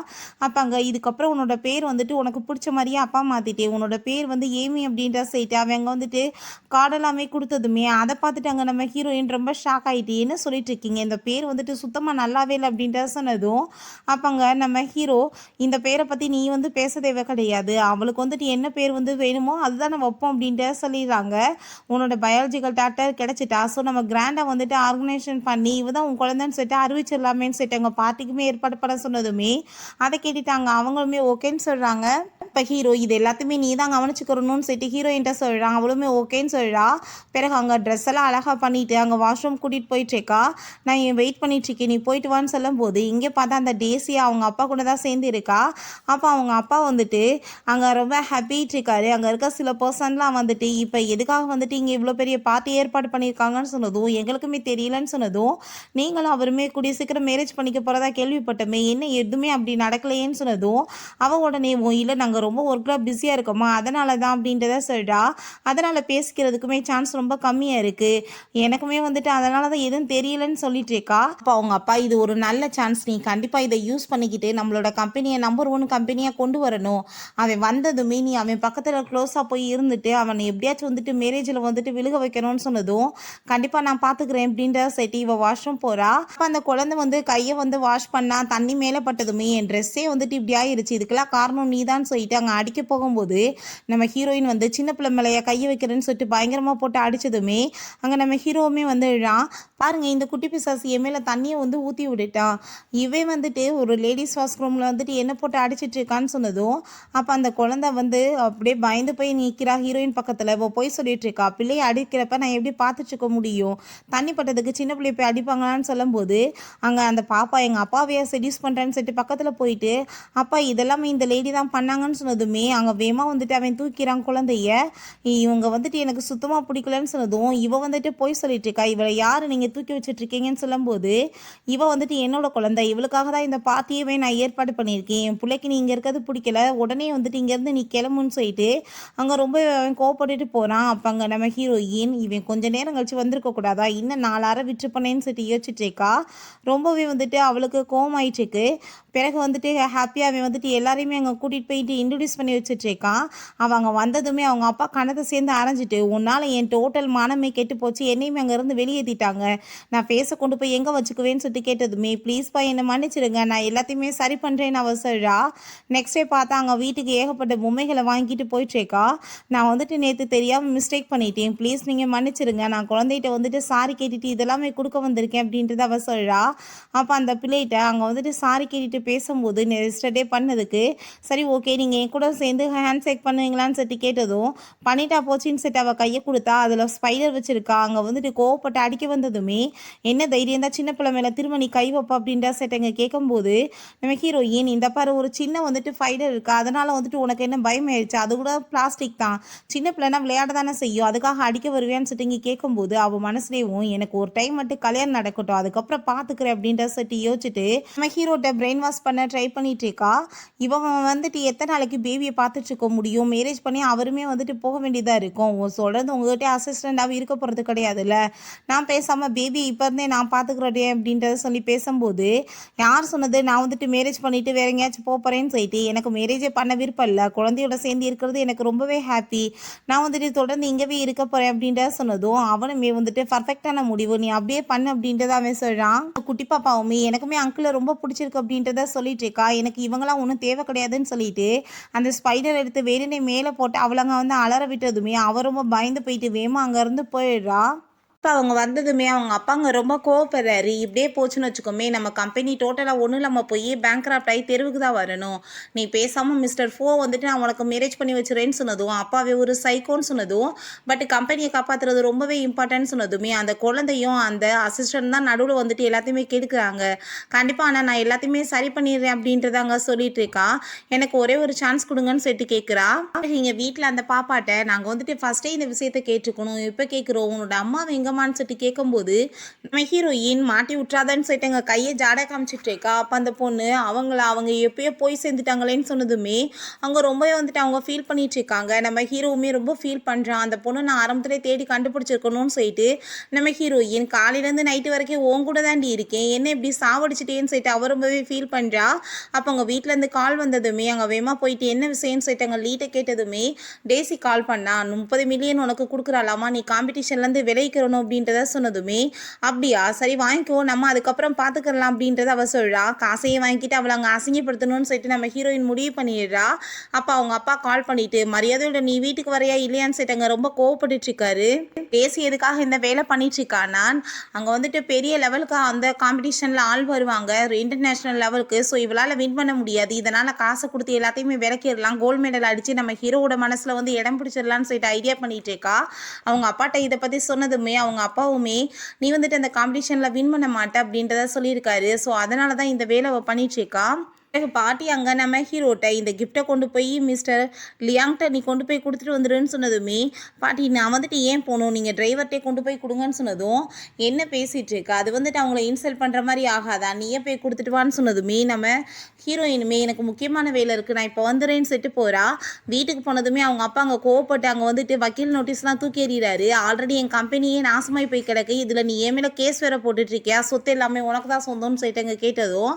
அப்போ அங்கே இதுக்கப்புறம் உன்னோட பேர் வந்துட்டு உனக்கு பிடிச்ச மாதிரியே அப்பா மாற்றிட்டேன், உன்னோட பேர் வந்து ஏமி அப்படின்ற சைட்டு அவங்க வந்துட்டு கார்டெல்லாமே கொடுத்ததுமே அதை பார்த்துட்டு அங்கே நம்ம ஹீரோயின் ரொம்ப ஷாக் ஆகிட்டு, என்ன சொல்லிட்டு இருக்கீங்க, இந்த பேர் வந்துட்டு சுத்தமாக நல்லாவே இல்லை அப்படின்ற சொன்னதும், அப்போங்க நம்ம ஹீரோ இந்த பேரை பற்றி நீ வந்து பேச தேவை கிடையாது, அவளுக்கு வந்துட்டு என்ன பேர் வந்து வேணுமோ அதுதான் நம்ம வைப்போம் அப்படின்ட்டு சொல்லிடுறாங்க. உன்னோட பயாலஜிக்கல் டாக்டர் கிடச்சிட்டா, ஸோ நம்ம கிராண்டாக வந்துட்டு ஆர்கனைசேஷன் பண்ணி இவ தான் உன் குழந்தைன்னு சொல்லிட்டு அறிவிச்சிடலாமேன்னு சொல்லிட்டு எங்கள் பார்ட்டிக்குமே ஏற்பாடு பண்ண சொன்னதுமே அதை கேட்டுட்டாங்க. அவங்களுமே ஓகேன்னு சொல்கிறாங்க. இப்போ ஹீரோ இது எல்லாத்தையுமே நீ தான் கவனிச்சுக்கிறணும்னு சொல்லிட்டு ஹீரோயின்ட்ட சொல்கிறான். அவளுமே ஓகேன்னு சொல்கிறா. பிறகு அங்கே ட்ரெஸ் எல்லாம் அழகாக பண்ணிவிட்டு அங்கே வாஷ்ரூம் கூட்டிகிட்டு போயிட்டுருக்கா. நான் வெயிட் பண்ணிட்டுருக்கேன், நீ போயிட்டு வான்னு சொல்லும் போது இங்கே பார்த்தா அந்த டேசியா அவங்க அப்பா கூட தான் சேர்ந்து இருக்கா. அப்போ அவங்க அப்பா வந்துட்டு அங்கே ரொம்ப ஹாப்பிட்டு இருக்காரு. அங்கே இருக்க சில பர்சன்லாம் வந்துட்டு இப்போ எதுக்காக வந்துட்டு இங்கே இவ்வளோ பெரிய பார்ட்டி ஏற்பாடு பண்ணியிருக்காங்கன்னு சொன்னதும், எங்களுக்குமே தெரியலன்னு சொன்னதும், நீங்களும் அவருமே கூடிய சீக்கிரம் மேரேஜ் பண்ணிக்க போகிறதா கேள்விப்பட்டமே, என்ன எதுவுமே அப்படி நடக்கலையேன்னு சொன்னதும், அவள் உடனே இல்லை நாங்கள் ரொம்ப ஒர்க்கில் பிஸியாக இருக்கோமா அதனால தான் அப்படின்றத சொல்கிறா. அதனால் பேசிக்கிறதுக்குமே சான்ஸ் ரொம்ப கம்மியாக இருக்குது, எனக்குமே வந்துட்டு அதனால தான் எதுவும் தெரியலன்னு சொல்லிட்டு இருக்கா. அப்போ அவங்க அப்பா இது ஒரு நல்ல சான்ஸ், நீ கண்டிப்பாக இதை யூஸ் பண்ணிக்கிட்டு நம்மளோட கம்பெனியை நம்பர் 1 கம்பெனியாக கொண்டு வரணும், அவன் வந்ததுமே நீ அவன் பக்கத்தில் க்ளோஸாக போய் இருந்துட்டு அவனை எப்படியாச்சும் வந்துட்டு மேரேஜில் வந்துட்டு விழுக வைக்கணும்னு சொன்னதும், கண்டிப்பாக நான் பார்த்துக்கிறேன் அப்படின்ற சைட்டு இவள் வாஷ்ரூம் போகிறா. அப்போ அந்த குழந்தை வந்து கையை வந்து வாஷ் பண்ணால் தண்ணி மேலே பட்டதுமே என் ட்ரெஸ்ஸே வந்துட்டு இப்படி ஆயிடுச்சு, இதுக்கெல்லாம் காரணம் நீ தான் சொல்லிட்டு அங்கே அடிக்க போகும்போது நம்ம ஹீரோயின் வந்து சின்ன பிள்ளை மேலையா கையை வைக்கிறேன்னு சொல்லிட்டு பயங்கரமாக போட்டு அடித்ததுமே அங்கே நம்ம ஹீரோவுமே வந்துடுறான். பாருங்க இந்த குட்டி பிசாசு என் மேலே தண்ணியை வந்து ஊற்றி விட்டுட்டான், இவன் வந்துட்டு ஒரு லேடிஸ் வாஷ் ரூமில் வந்துட்டு என்ன போட்டு அடிச்சிட்டு இருக்கான்னு சொன்னதும், அப்போ அந்த குழந்தை வந்து அப்படியே பயந்து போய் நிற்கிறா ஹீரோயின் பக்கத்தில். இப்போ போய் சொல்லிட்டு இருக்கா, பிள்ளையை அடிக்கிறப்ப நான் எப்படி பார்த்துட்டு இருக்க முடியும், தண்ணி பட்டதுக்கு சின்ன பிள்ளைய போய் அடிப்பாங்களான்னு சொல்லும்போது அங்கே அந்த பாப்பா எங்கள் அப்பாவையா செடியூஸ் பண்ணுறேன்னு சொல்லிட்டு பக்கத்தில் போயிட்டு, அப்பா இதெல்லாமே இந்த லேடி தான் பண்ணாங்கன்னு சொன்னதுமே அங்கே வேமா வந்துட்டு அவன் தூக்கிறான் குழந்தைய. இவங்க வந்துட்டு எனக்கு சுத்தமாக பிடிக்கலன்னு சொன்னதும் இவ வந்துட்டு போய் சொல்லிட்டு இருக்கா. இவளை யார் நீங்கள் தூக்கி வச்சுட்டு இருக்கீங்கன்னு சொல்லும்போது இவ வந்துட்டு என்னோட குழந்தை, இவளுக்காக தான் இந்த பார்ட்டியவே நான் ஏற்பாடு பண்ணியிருக்கேன். என் பிள்ளைக்கு நீ இங்கே இருக்கிறது பிடிக்கல, உடனே வந்துட்டு இங்கேருந்து நீ கிளம்புன்னு சொல்லிட்டு அங்கே ரொம்ப அவன் கோவப்பட்டுட்டு போகிறான். அப்போ அங்கே நம்ம ஹீரோயின் இவன் கொஞ்ச நேரம் கழிச்சு வந்திருக்க கூடாதா, இன்னும் 4 அரை விட்டுருப்பனேன்னு சொல்லிட்டு யோசிச்சுட்டு இருக்கா. ரொம்பவே வந்துட்டு அவளுக்கு கோவமாயிட்டு இருக்கு. பிறகு வந்துட்டு ஹாப்பியாக அவன் வந்துட்டு எல்லாரையுமே அங்கே கூட்டிகிட்டு போயிட்டு இன்ட்ரடியூஸ் பண்ணி வச்சுட்டு இருக்கான். அவன் அங்கே வந்ததுமே அவங்க அப்பா கணத்தை சேர்ந்து அரைஞ்சிட்டு, உன்னால் என் டோட்டல் மானமே கெட்டு போச்சு, என்னையுமே அங்கேருந்து வெளியேற்றிட்டாங்க, நான் ஃபேஸை கொண்டு போய் எங்கே வச்சுக்குவேன்னு சொல்லிட்டு கேட்டதுமே ப்ளீஸ்ப்பா என்னை மன்னிச்சிடுங்க, நான் எல்லாத்தையுமே சரி பண்ணுறேன்னு அவ சொல்கிறா. நெக்ஸ்ட் டே பார்த்தா அங்கே வீட்டுக்கு ஏகப்பட்ட பொம்மைகளை வாங்கிட்டு போயிட்டுருக்கா. நான் வந்துட்டு நேற்று தெரியாமல் மிஸ்டேக் பண்ணிட்டேன், ப்ளீஸ் நீங்கள் மன்னிச்சிடுங்க, நான் குழந்தைகிட்ட வந்துட்டு சாரி கேட்டுட்டு இதெல்லாமே கொடுக்க வந்திருக்கேன் அப்படின்றது அவ சொல்கிறா. அப்போ அந்த பிள்ளைகிட்ட அங்கே வந்துட்டு சாரி கேட்டுட்டு பேசும்போது எஸ்டர்டே பண்ணதுக்கு சரி ஓகே நீங்கள் என் கூட சேர்ந்து ஹேண்ட் ஷேக் பண்ணுவீங்களான்னு சொல்லிட்டு கேட்டதும் பண்ணிட்டா போச்சுன்னு சொல்லிட்டு அவள் கையை கொடுத்தா அதில் ஸ்பைடர் வச்சுருக்கா. அங்கே வந்துட்டு கோவப்பட்டு அடிக்க வந்ததுமே என்ன தைரியம் தான் சின்ன பிள்ளை மேலே திரும்ப நீ கை வைப்பா அப்படின்றா செட்டங்க கேட்கும்போது நம்ம ஹீரோயின் இந்த பாரு ஒரு சின்ன வந்துட்டு ஃபைடர் இருக்கா, அதனால் வந்துட்டு உனக்கு என்ன பயம் ஆயிடுச்சு, அது கூட பிளாஸ்டிக் தான், சின்ன பிள்ளைனா விளையாட தானே செய்யும், அதுக்காக அடிக்க வருவேன்னு சொல்லிட்டு இங்கே கேட்கும்போது அவள் மனசுலேயும் எனக்கு ஒரு டைம் மட்டும் கல்யாணம் நடக்கட்டும் அதுக்கப்புறம் பார்த்துக்கிறேன் அப்படின்ற சொல்லிட்டு யோசிச்சுட்டு நம்ம ஹீரோட்ட பிரெயின் வாஷ் பண்ண ட்ரை பண்ணிட்டு இருக்கா. இவன் வந்துட்டு எத்தனை நாளைக்கு பேபியை பார்த்துட்டு இருக்க முடியும், மேரேஜ் பண்ணி அவருமே வந்துட்டு போக வேண்டியதாக இருக்கும், சொல்கிறது உங்ககிட்ட அசிஸ்டண்ட்டாகவும் இருக்க போகிறது கிடையாதுல்ல, நான் பேசாமல் பேபியை இப்போ இருந்தே நான் பார்த்துக்கிறேன் அப்படின்றத சொல்லி பேசும்போது யார் சொன்னது நான் வந்துட்டு மேரேஜ் பண்ணிவிட்டு வேற எங்கேயாச்சும் போகிறேன்னு சொல்லிட்டு, எனக்கு மேரேஜே பண்ண விருப்பம் இல்லை, குழந்தையோட சேர்ந்து இருக்கிறது எனக்கு ரொம்பவே ஹாப்பி, நான் வந்துட்டு தொடர்ந்து இங்கேவே இருக்க போகிறேன் அப்படின்றத சொன்னதும் அவனுமே வந்துட்டு பர்ஃபெக்டான முடிவு நீ அப்படியே பண்ணு அப்படின்றத அவன் சொல்கிறான். குட்டி பாப்பாவுமே எனக்குமே அங்கிளை ரொம்ப பிடிச்சிருக்கு அப்படின்றத சொல்லிட்டு இருக்கா. எனக்கு இவங்களாம் ஒன்றும் தேவை கிடையாதுன்னு சொல்லிட்டு அந்த ஸ்பைடர் எடுத்து வேணுனே மேலே போட்டு அவளங்க வந்து அலற விட்டதுமே அவ ரொம்ப பயந்து போயிட்டு வேமா அங்கேருந்து போயிடுறா. இப்போ அவங்க வந்ததுமே அவங்க அப்பாங்க ரொம்ப கோவப்படுறாரு. இப்படியே போச்சுன்னு வச்சுக்கோமே நம்ம கம்பெனி டோட்டலாக ஒன்றும் இல்லாமல் போய் பேங்க்ராப்ட் ஆகி தெருவுக்கு தான் வரணும், நீ பேசாமல் மிஸ்டர் ஃபோ வந்துட்டு நான் உனக்கு மேரேஜ் பண்ணி வச்சுருவேன்னு சொன்னதும் அப்பாவே ஒரு சைக்கோன்னு சொன்னதும் பட் கம்பெனியை காப்பாற்றுறது ரொம்பவே இம்பார்ட்டன்ட் சொன்னதுமே அந்த குழந்தையும் அந்த அசிஸ்டன்ட் தான் நடுவில் வந்துட்டு எல்லாத்தையுமே கெடுக்குறாங்க, கண்டிப்பாக ஆனால் நான் எல்லாத்தையுமே சரி பண்ணிடுறேன் அப்படின்றதாங்க சொல்லிட்டு இருக்கா. எனக்கு ஒரே ஒரு சான்ஸ் கொடுங்கன்னு சொல்லிட்டு கேட்குறா. நீங்கள் வீட்டில் அந்த பாப்பாட்ட நாங்கள் வந்துட்டு ஃபஸ்ட்டே இந்த விஷயத்தை கேட்டுக்கணும், இப்போ கேட்குறோம் உன்னோட அம்மாவை எங்கம்மான்னு சொல்லிட்டு கேட்கும்போது நம்ம ஹீரோயின் மாட்டி விட்றாதான்னு சொல்லிட்டு எங்கள் கையை ஜாடை காமிச்சிட்டு இருக்கா. அப்போ அந்த பொண்ணு அவங்க எப்பயோ போய் சேர்ந்துட்டாங்களேன்னு சொன்னதுமே அவங்க ரொம்பவே வந்துட்டு அவங்க ஃபீல் பண்ணிட்டு இருக்காங்க. நம்ம ஹீரோவுமே ரொம்ப ஃபீல் பண்ணுறான். அந்த பொண்ணு நான் ஆரம்பத்திலே தேடி கண்டுபிடிச்சிருக்கணும்னு சொல்லிட்டு நம்ம ஹீரோயின் காலையிலேருந்து நைட்டு வரைக்கும் உன் கூட தாண்டி இருக்கேன், என்ன இப்படி சாவடிச்சிட்டேன்னு சொல்லிட்டு அவ ரொம்பவே ஃபீல் பண்ணுறா. அப்போ அவங்க வீட்டிலேருந்து கால் வந்ததுமே அங்கே வேமா போயிட்டு என்ன விஷயம்னு சொல்லிட்டு அங்கே லீட்டை கேட்டதுமே டேசி கால் பண்ணா 30 மில்லியன் உனக்கு கொடுக்குறாளாமா, நீ காம்படிஷன்லேருந்து விளைவிக்கிறணும் அப்படின்றத சொன்னதுமே அப்படியா சரி வாங்கிக்கோ நம்ம அதுக்கப்புறம் பார்த்துக்கலாம் அப்படின்றத அவ சொல்கிறா. காசையே வாங்கிட்டு அவளை அங்கே அசிங்கப்படுத்தணும்னு சொல்லிட்டு நம்ம ஹீரோயின் முடிவு பண்ணிடுறா. அப்போ அவங்க அப்பா கால் பண்ணிட்டு மரியாதையோட நீ வீட்டுக்கு வரையா இல்லையான்னு சொல்லிட்டு ரொம்ப கோவப்பட்டு இருக்காரு. பேசி எதுக்காக இந்த வேலை பண்ணிட்டு இருக்கானா அங்கே வந்துட்டு பெரிய லெவலுக்கு அந்த காம்படிஷனில் ஆள் வருவாங்க இன்டர்நேஷ்னல் லெவலுக்கு, ஸோ இவளால் வின் பண்ண முடியாது, இதனால் காசை கொடுத்து எல்லாத்தையுமே விளக்கிடலாம், கோல்டு மெடல் அடித்து நம்ம ஹீரோவோட மனசில் வந்து இடம் பிடிச்சிடலான்னு சொல்லிட்டு ஐடியா பண்ணிட்டு இருக்கா. அவங்க அப்பாட்ட இதை பற்றி சொன்னதுமே அவங்க அப்பாவுமே நீ வந்துட்டு அந்த காம்படிஷனில் வின் பண்ண மாட்டே அப்படின்றத சொல்லியிருக்காரு. ஸோ அதனால தான் இந்த வேலை பண்ணிட்டு இருக்கா. பாட்டி அங்கே நம்ம ஹீரோட்ட இந்த கிஃப்டை கொண்டு போய் மிஸ்டர் லியாங்ட்ட நீ கொண்டு போய் கொடுத்துட்டு வந்துடுன்னு சொன்னதுமே பாட்டி நான் வந்துட்டு ஏன் போகணும், நீங்கள் டிரைவர்கிட்டே கொண்டு போய் கொடுங்கன்னு சொன்னதும் என்ன பேசிகிட்டு இருக்கா, அது வந்துட்டு அவங்கள இன்சல்ட் பண்ணுற மாதிரி ஆகாதா, நீயே போய் கொடுத்துட்டு வான்னு சொன்னதுமே நம்ம ஹீரோயினுமே எனக்கு முக்கியமான வேலை இருக்குது நான் இப்போ வந்துடுறேன்னு சொல்லிட்டு போகிறா. வீட்டுக்கு போனதுமே அவங்க அப்பா அங்கே கோவப்பட்டு அங்கே வந்துட்டு வக்கீல் நோட்டீஸ்லாம் தூக்கி எறிகிறாரு. ஆல்ரெடி என் கம்பெனியே நாசமாகி போய் கிடக்கு, இதில் நீ ஏன் மேலே கேஸ் வேறு போட்டுட்ருக்கியா, சொத்து எல்லாமே உனக்கு தான் சொந்தம்னு சொல்லிட்டு அங்கே கேட்டதும்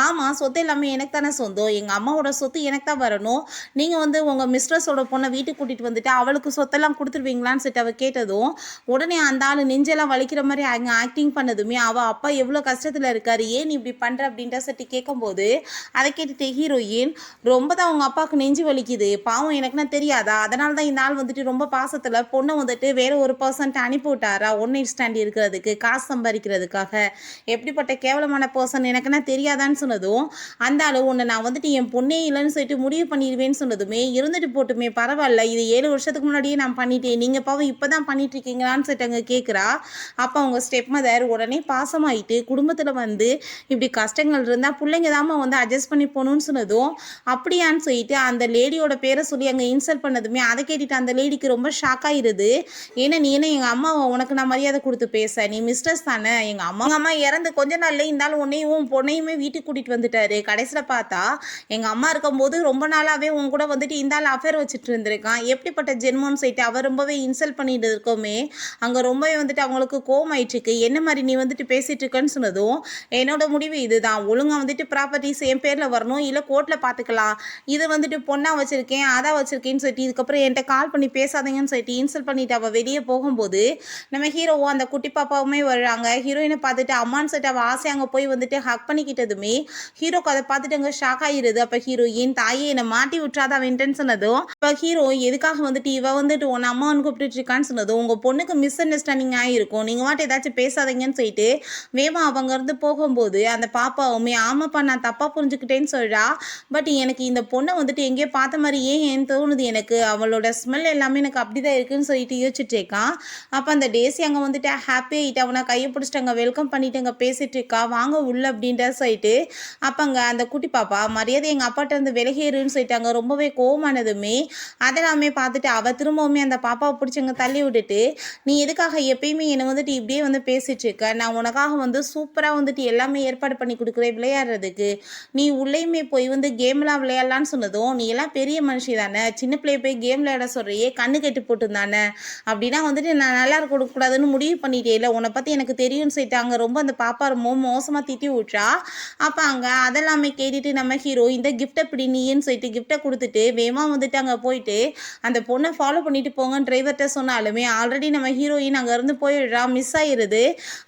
ஆமாம் சொத்து எல்லாமே எனக்கு தானே சொந்தம், எங்கள் அம்மாவோட சொத்து எனக்கு தான் வரணும், நீங்கள் வந்து உங்கள் மிஸ்ட்ரஸோட பொண்ணை வீட்டுக்கு கூட்டிகிட்டு வந்துட்டு அவளுக்கு சொத்தெல்லாம் கொடுத்துருவீங்களான்னு சொல்லிட்டு அவள் கேட்டதும் உடனே அந்த ஆள் நெஞ்செல்லாம் வலிக்கிற மாதிரி அங்கே ஆக்டிங் பண்ணதுமே அவள் அப்பா எவ்வளோ கஷ்டத்தில் இருக்காரு, ஏன் நீ இப்படி பண்ணுற அப்படின்ற சொல்லிட்டு கேட்கும்போது அதை கேட்டுட்டு ஹீரோயின் ரொம்ப தான் அவங்க அப்பாவுக்கு நெஞ்சு வலிக்குது, பாவம் எனக்குன்னா தெரியாதா, அதனால தான் இந்த ஆள் வந்துட்டு ரொம்ப பாசத்தில் பொண்ணை வந்துட்டு வேற ஒரு பர்சன்ட்டு அனுப்பி விட்டாரா ஒன் நைட் ஸ்டாண்ட் இருக்கிறதுக்கு காசு சம்பாதிக்கிறதுக்காக, எப்படிப்பட்ட கேவலமான பர்சன் எனக்குன்னா தெரியாதான்னு சொன்னதும் அந்த இருந்தாலும் உன்னை நான் வந்துட்டு என் பொண்ணே இல்லைன்னு சொல்லிட்டு முடிவு பண்ணிடுவேன்னு சொன்னதுமே, இருந்துட்டு போட்டுமே பரவாயில்ல, இது 7 வருஷத்துக்கு முன்னாடியே நான் பண்ணிட்டேன், நீங்கள் பாவம் இப்போ தான் பண்ணிட்டு இருக்கீங்களான்னு சொல்லிட்டு அங்கே கேட்குறா. அப்போ அவங்க ஸ்டெப் மதர் உடனே பாசமாயிட்டு குடும்பத்தில் வந்து இப்படி கஷ்டங்கள் இருந்தால் பிள்ளைங்க தாம்மா வந்து அட்ஜஸ்ட் பண்ணி போகணும்னு சொன்னதும், அப்படியான்னு சொல்லிட்டு அந்த லேடியோட பேரை சொல்லி அங்கே இன்சல்ட் பண்ணதுமே அதை கேட்டுட்டு அந்த லேடிக்கு ரொம்ப ஷாக் ஆயிருது. ஏன்னா நீ என்ன எங்கள் அம்மாவை உனக்கு நான் மரியாதை கொடுத்து பேச, நீ மிஸ்டர்ஸ் தானே, எங்கள் அம்மா இறந்து கொஞ்ச நாள்ல இருந்தாலும் உன்னையும் பொண்ணையுமே வீட்டுக்கு கூட்டிட்டு வந்துட்டாரு. கடைசியில் பார்த்தா எங்கள் அம்மா இருக்கும்போது ரொம்ப நாளாகவே உன் கூட வந்துட்டு இந்த அஃபேர் வச்சுட்டு இருந்திருக்கான், எப்படிப்பட்ட ஜென்மோன்னு சொல்லிட்டு அவர் ரொம்பவே இன்சல்ட் பண்ணிட்டு இருக்கோமே அங்கே ரொம்பவே வந்துட்டு அவங்களுக்கு கோவம் ஆயிட்டுருக்கு. என்ன மாதிரி நீ வந்துட்டு பேசிட்டு இருக்கன்னு சொன்னதும், என்னோட முடிவு இதுதான், ஒழுங்காக வந்துட்டு ப்ராப்பர்ட்டிஸ் என் பேரில் வரணும், இல்லை கோர்ட்டில் பார்த்துக்கலாம், இது வந்துட்டு பொண்ணாக வச்சுருக்கேன் அதான் வச்சுருக்கேன்னு சொல்லிட்டு இதுக்கப்புறம் என்கிட்ட கால் பண்ணி பேசாதீங்கன்னு சொல்லிட்டு இன்சல்ட் பண்ணிட்டு அவள் வெளியே போகும்போது நம்ம ஹீரோவும் அந்த குட்டி பாப்பாவுமே வர்றாங்க. ஹீரோயினை பார்த்துட்டு அம்மான்னு சொல்லிட்டு அவள் ஆசை அங்கே போய் வந்துட்டு ஹக் பண்ணிக்கிட்டதுமே ஹீரோக்கு அதை பார்த்துட்டு அங்கே ஷாக் ஆகிடுது. அப்போ ஹீரோயின் தாயே என்னை மாட்டி விட்டுறாத அவன்ட்டுன்னு சொன்னதும், இப்போ ஹீரோ எதுக்காக வந்துட்டு இவ வந்துட்டு உன் அம்மான்னு கூப்பிட்டு இருக்கான்னு சொன்னதும், உங்கள் பொண்ணுக்கு மிஸ் அண்டர்ஸ்டாண்டிங் ஆகிருக்கும், நீங்கள் மாட்டு ஏதாச்சும் பேசாதீங்கன்னு சொல்லிட்டு வேமா அவங்க இருந்து போகும்போது அந்த பாப்பாவுமே ஆமாப்பா நான் தப்பாக புரிஞ்சுக்கிட்டேன்னு சொல்கிறா. பட் எனக்கு இந்த பொண்ணை வந்துட்டு எங்கேயோ பார்த்த மாதிரி ஏன் தோணுது, எனக்கு அவளோட ஸ்மெல் எல்லாமே எனக்கு அப்படிதான் இருக்குன்னு சொல்லிட்டு யோசிச்சுட்டு இருக்கான். அப்போ அந்த டேசி அங்கே வந்துட்டு ஹாப்பி ஆகிட்டு அவனை கையை பிடிச்சிட்டு அங்கே வெல்கம் பண்ணிட்டு அங்கே பேசிட்டு இருக்கா, வாங்க உள்ள அப்படின்ற சொல்லிட்டு. அப்போ அங்கே அந்த குட்டி பாப்பா மரியாதை எங்கள் அப்பாட்ட இருந்து விலகிருன்னு சொல்லிட்டாங்க. ரொம்பவே கோவமானதுமே அதெல்லாமே பார்த்துட்டு அவள் திரும்பவுமே அந்த பாப்பாவை பிடிச்சி அங்கே தள்ளி விட்டுட்டு, நீ எதுக்காக எப்பயுமே என்னை வந்துட்டு இப்படியே வந்து பேசிட்டு இருக்க, நான் உனக்காக வந்து சூப்பராக வந்துட்டு எல்லாமே ஏற்பாடு பண்ணி கொடுக்குறேன் விளையாடுறதுக்கு, நீ உள்ளேயுமே போய் வந்து கேம்லாம் விளையாடலான்னு சொன்னதும், நீ எல்லாம் பெரிய மனுஷி தானே, சின்ன பிள்ளைய போய் கேம் விளையாட சொல்கிறியே, கண்ணு கெட்டு போட்டுருந்தானே, அப்படின்னா வந்துட்டு நான் நல்லா இருக்கக்கூடாதுன்னு முடிவு பண்ணிட்டே இல்லை, உன்னை பற்றி எனக்கு தெரியும்னு சொல்லிட்டாங்க. ரொம்ப அந்த பாப்பா ரொம்ப மோசமாக திட்டி விட்றா. அப்போ அங்கே அதெல்லாமே கேட்டுட்டு நம்ம ஹீரோ இந்த கிஃப்ட்டை பிடி நீன்னு சொல்லிட்டு கிஃப்ட்டை கொடுத்துட்டு வேமா வந்துட்டு அங்கே போயிட்டு அந்த பொண்ணை ஃபாலோ பண்ணிட்டு போங்கன்னு டிரைவர்கிட்ட சொன்னாலுமே ஆல்ரெடி நம்ம ஹீரோயின் அங்கேருந்து போயிடுறா, மிஸ் ஆயிடுது.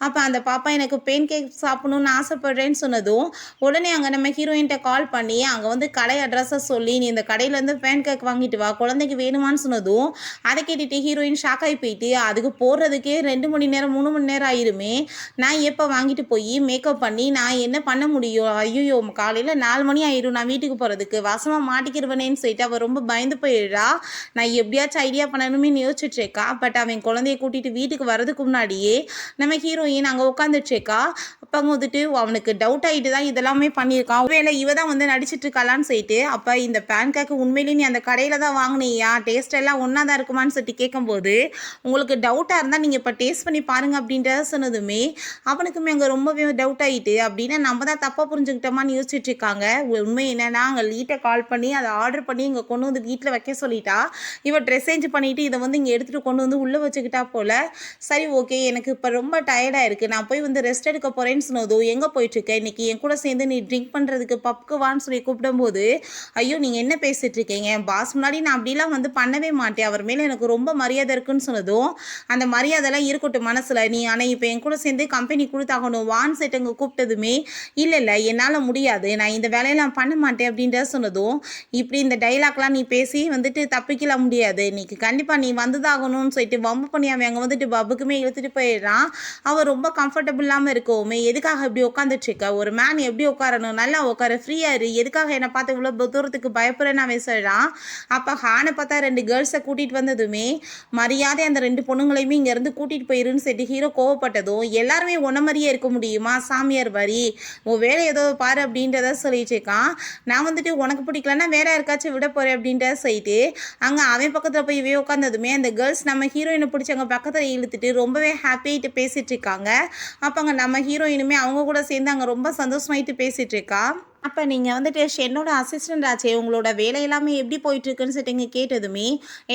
அப்போ அந்த பாப்பா எனக்கு பெயின் கேக் சாப்பிடணும்னு ஆசைப்படுறேன்னு சொன்னதும் உடனே அங்கே நம்ம ஹீரோயின்கிட்ட கால் பண்ணி அங்கே வந்து கடை அட்ரஸை சொல்லி நீ இந்த கடையிலேருந்து பேன் கேக் வாங்கிட்டு வா, குழந்தைக்கு வேணுமான்னு சொன்னதும் அதை கேட்டுட்டு ஹீரோயின் ஷாக் ஆகி போயிட்டு, அதுக்கு போடுறதுக்கே 2 மணி நேரம் 3 மணி நேரம் ஆயிருமே, நான் எப்போ வாங்கிட்டு போய் மேக்கப் பண்ணி நான் என்ன பண்ண முடியும், ஐயோ காலையில் 4 மணி ஆயிடும் நான் வீட்டுக்கு போகிறதுக்கு, வசமாக மாட்டிக்கிடுவேனேன்னு சொல்லிட்டு அவள் ரொம்ப பயந்து போயிடுறா. நான் எப்படியாச்சும் ஐடியா பண்ணணுமே யோசிச்சுட்ருக்கா. பட் அவன் குழந்தைய கூட்டிகிட்டு வீட்டுக்கு வரதுக்கு முன்னாடியே நம்ம ஹீரோயின் அங்கே உட்காந்துட்ருக்கா. அப்போ வந்துட்டு அவனுக்கு டவுட் ஆகிட்டு தான் இதெல்லாமே பண்ணியிருக்கான், ஒருவேளை இவ தான் வந்து நடிச்சிட்டு இருக்காளான்னு சொல்லிட்டு. அப்போ இந்த பேன் கேக்கு உண்மையிலேயே நீ அந்த கடையில் தான் வாங்கினியா, டேஸ்ட் எல்லாம் ஒன்றா தான் இருக்குமான்னு சொல்லிட்டு கேட்கும்போது, உங்களுக்கு டவுட்டாக இருந்தால் நீங்கள் இப்போ டேஸ்ட் பண்ணி பாருங்கள் அப்படின்றத சொன்னதுமே அவனுக்குமே அங்கே ரொம்பவே டவுட் ஆகிட்டு, அப்படின்னா நம்ம தான் தப்பாக புரிஞ்சுக்கிட்டோமான்னு யோசிச்சுட்டு இருக்காங்க. உண்மை என்னன்னா அங்கே லீட்டை கால் பண்ணி அதை ஆர்டர் பண்ணி இங்கே கொண்டு வந்து வீட்டில் வைக்க சொல்லிட்டா. இவள் ட்ரெஸ் சேஞ்ச் பண்ணிவிட்டு இதை வந்து இங்கே எடுத்துகிட்டு கொண்டு வந்து உள்ளே வச்சுக்கிட்டா போல். சரி ஓகே எனக்கு இப்போ ரொம்ப டயர்டாக இருக்குது, நான் போய் வந்து ரெஸ்ட் எடுக்க போகிறேன்னு சொன்னதும், எங்கே போயிட்டுருக்கேன் இன்றைக்கி என் கூட சேர்ந்து நீ ட்ரிங்க் பண்ணுறதுக்கு பப்புக்கு வான்னு சொல்லி கூப்பிடும்போது, ஐயோ நீங்கள் என்ன பேசிகிட்டு இருக்கீங்க, பாஸ் முன்னாடி நான் அப்படிலாம் வந்து பண்ணவே மாட்டேன், அவர் மேலே எனக்கு ரொம்ப மரியாதை இருக்குன்னு சொன்னதும், அந்த மரியாதைலாம் இருக்கட்டும் மனசில், நீ ஆனால் இப்போ என் கூட சேர்ந்து கம்பெனி கொடுத்தாகணும் வான் செட் அங்கே கூப்பிட்டதுமே, இல்லை என்னால் முடியாது, நான் இந்த வேலையெல்லாம் பண்ண மாட்டேன் அப்படின்றத சொன்னதும், இப்படி இந்த டைலாக்லாம் நீ பேசி வந்துட்டு தப்பிக்கலாம் முடியாது, இன்னைக்கு கண்டிப்பாக நீ வந்துதாகணும்னு சொல்லிட்டு வம்பு பண்ணி அவன் அங்கே வந்துட்டு பப்புக்குமே இழுத்துட்டு போயிடுறான். அவள் ரொம்ப கம்ஃபர்டபுள் இல்லாமல் இருக்கவுமே, எதுக்காக இப்படி உட்காந்துட்ருக்க, ஒரு மேன் எப்படி உட்காரணும், நல்லா உட்கார ஃப்ரீயாக இரு, எதுக்காக என்னை பார்த்து இவ்வளோ தூரத்துக்கு பயப்படுறேன்னு அவன் சொல்கிறான். அப்போ ஹானை பார்த்தா 2 கேர்ள்ஸை கூட்டிகிட்டு வந்ததுமே மரியாதை அந்த 2 பொண்ணுங்களையுமே இங்கேருந்து கூட்டிகிட்டு போயிருன்னு சொல்லிட்டு ஹீரோ கோவப்பட்டதும், எல்லாருமே ஒன்றை மாதிரியே இருக்க முடியுமா சாமியார் வரி, உன் வேலை ஏதோ பாரு அப்படின்றத சொல்லிட்டு இருக்கான். நான் வந்துட்டு உனக்கு பிடிக்கலன்னா வேற யாருக்காச்சும் விட போகிறேன் அப்படின்றத சொல்லிட்டு அங்கே அவன் பக்கத்தில் போய் உட்காந்ததுமே அந்த கேர்ள்ஸ் நம்ம ஹீரோயினை பிடிச்சி அங்கே பக்கத்தில் இழுத்துட்டு ரொம்பவே ஹாப்பியாகிட்டு பேசிகிட்டு இருக்காங்க. அப்போ அங்கே நம்ம ஹீரோயினுமே அவங்க கூட சேர்ந்து அங்கே ரொம்ப சந்தோஷமாயிட்டு பேசிகிட்டு இருக்கா. அப்போ நீங்கள் வந்துட்டு என்னோட அசிஸ்டண்ட் ஆச்சே, உங்களோட வேலை எல்லாமே எப்படி போயிட்டுருக்குன்னு சொல்லிட்டு இங்கே கேட்டதுமே,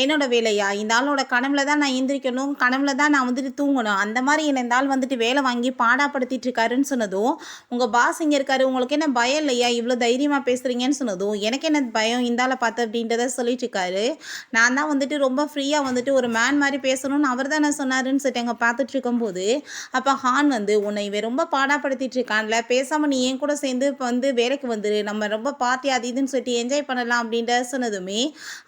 என்னோட வேலையா, இந்த ஆளோட கனவுல தான் நான் எந்திரிக்கணும், கனவுல தான் நான் வந்துட்டு தூங்கணும், அந்த மாதிரி என்னை இந்த ஆள் வந்துட்டு வேலை வாங்கி பாடாப்படுத்திட்டு இருக்காருன்னு சொன்னதும், உங்கள் பாஸ் இங்கே இருக்காரு உங்களுக்கு என்ன பயம் இல்லையா, இவ்வளோ தைரியமாக பேசுகிறீங்கன்னு சொன்னதும், எனக்கு என்ன பயம் இந்த ஆளை பார்த்து அப்படின்றத சொல்லிட்டு இருக்காரு. நான் தான் வந்துட்டு ரொம்ப ஃப்ரீயாக வந்துட்டு ஒரு மேன் மாதிரி பேசணும்னு அவர் தானே சொன்னாருன்னு சொல்லிட்டு அங்கே பார்த்துட்டு இருக்கும்போது, அப்போ ஹான் வந்து உன்னை இவன் ரொம்ப பாடாப்படுத்திட்டு இருக்கான்ல, பேசாமல் நீ என் கூட சேர்ந்து இப்போ வந்து வேலை வேலைக்கு வந்துரு, நம்ம ரொம்ப பார்ட்டி அது இதுன்னு சொல்லிட்டு என்ஜாய் பண்ணலாம் அப்படின்ட்டு சொன்னதுமே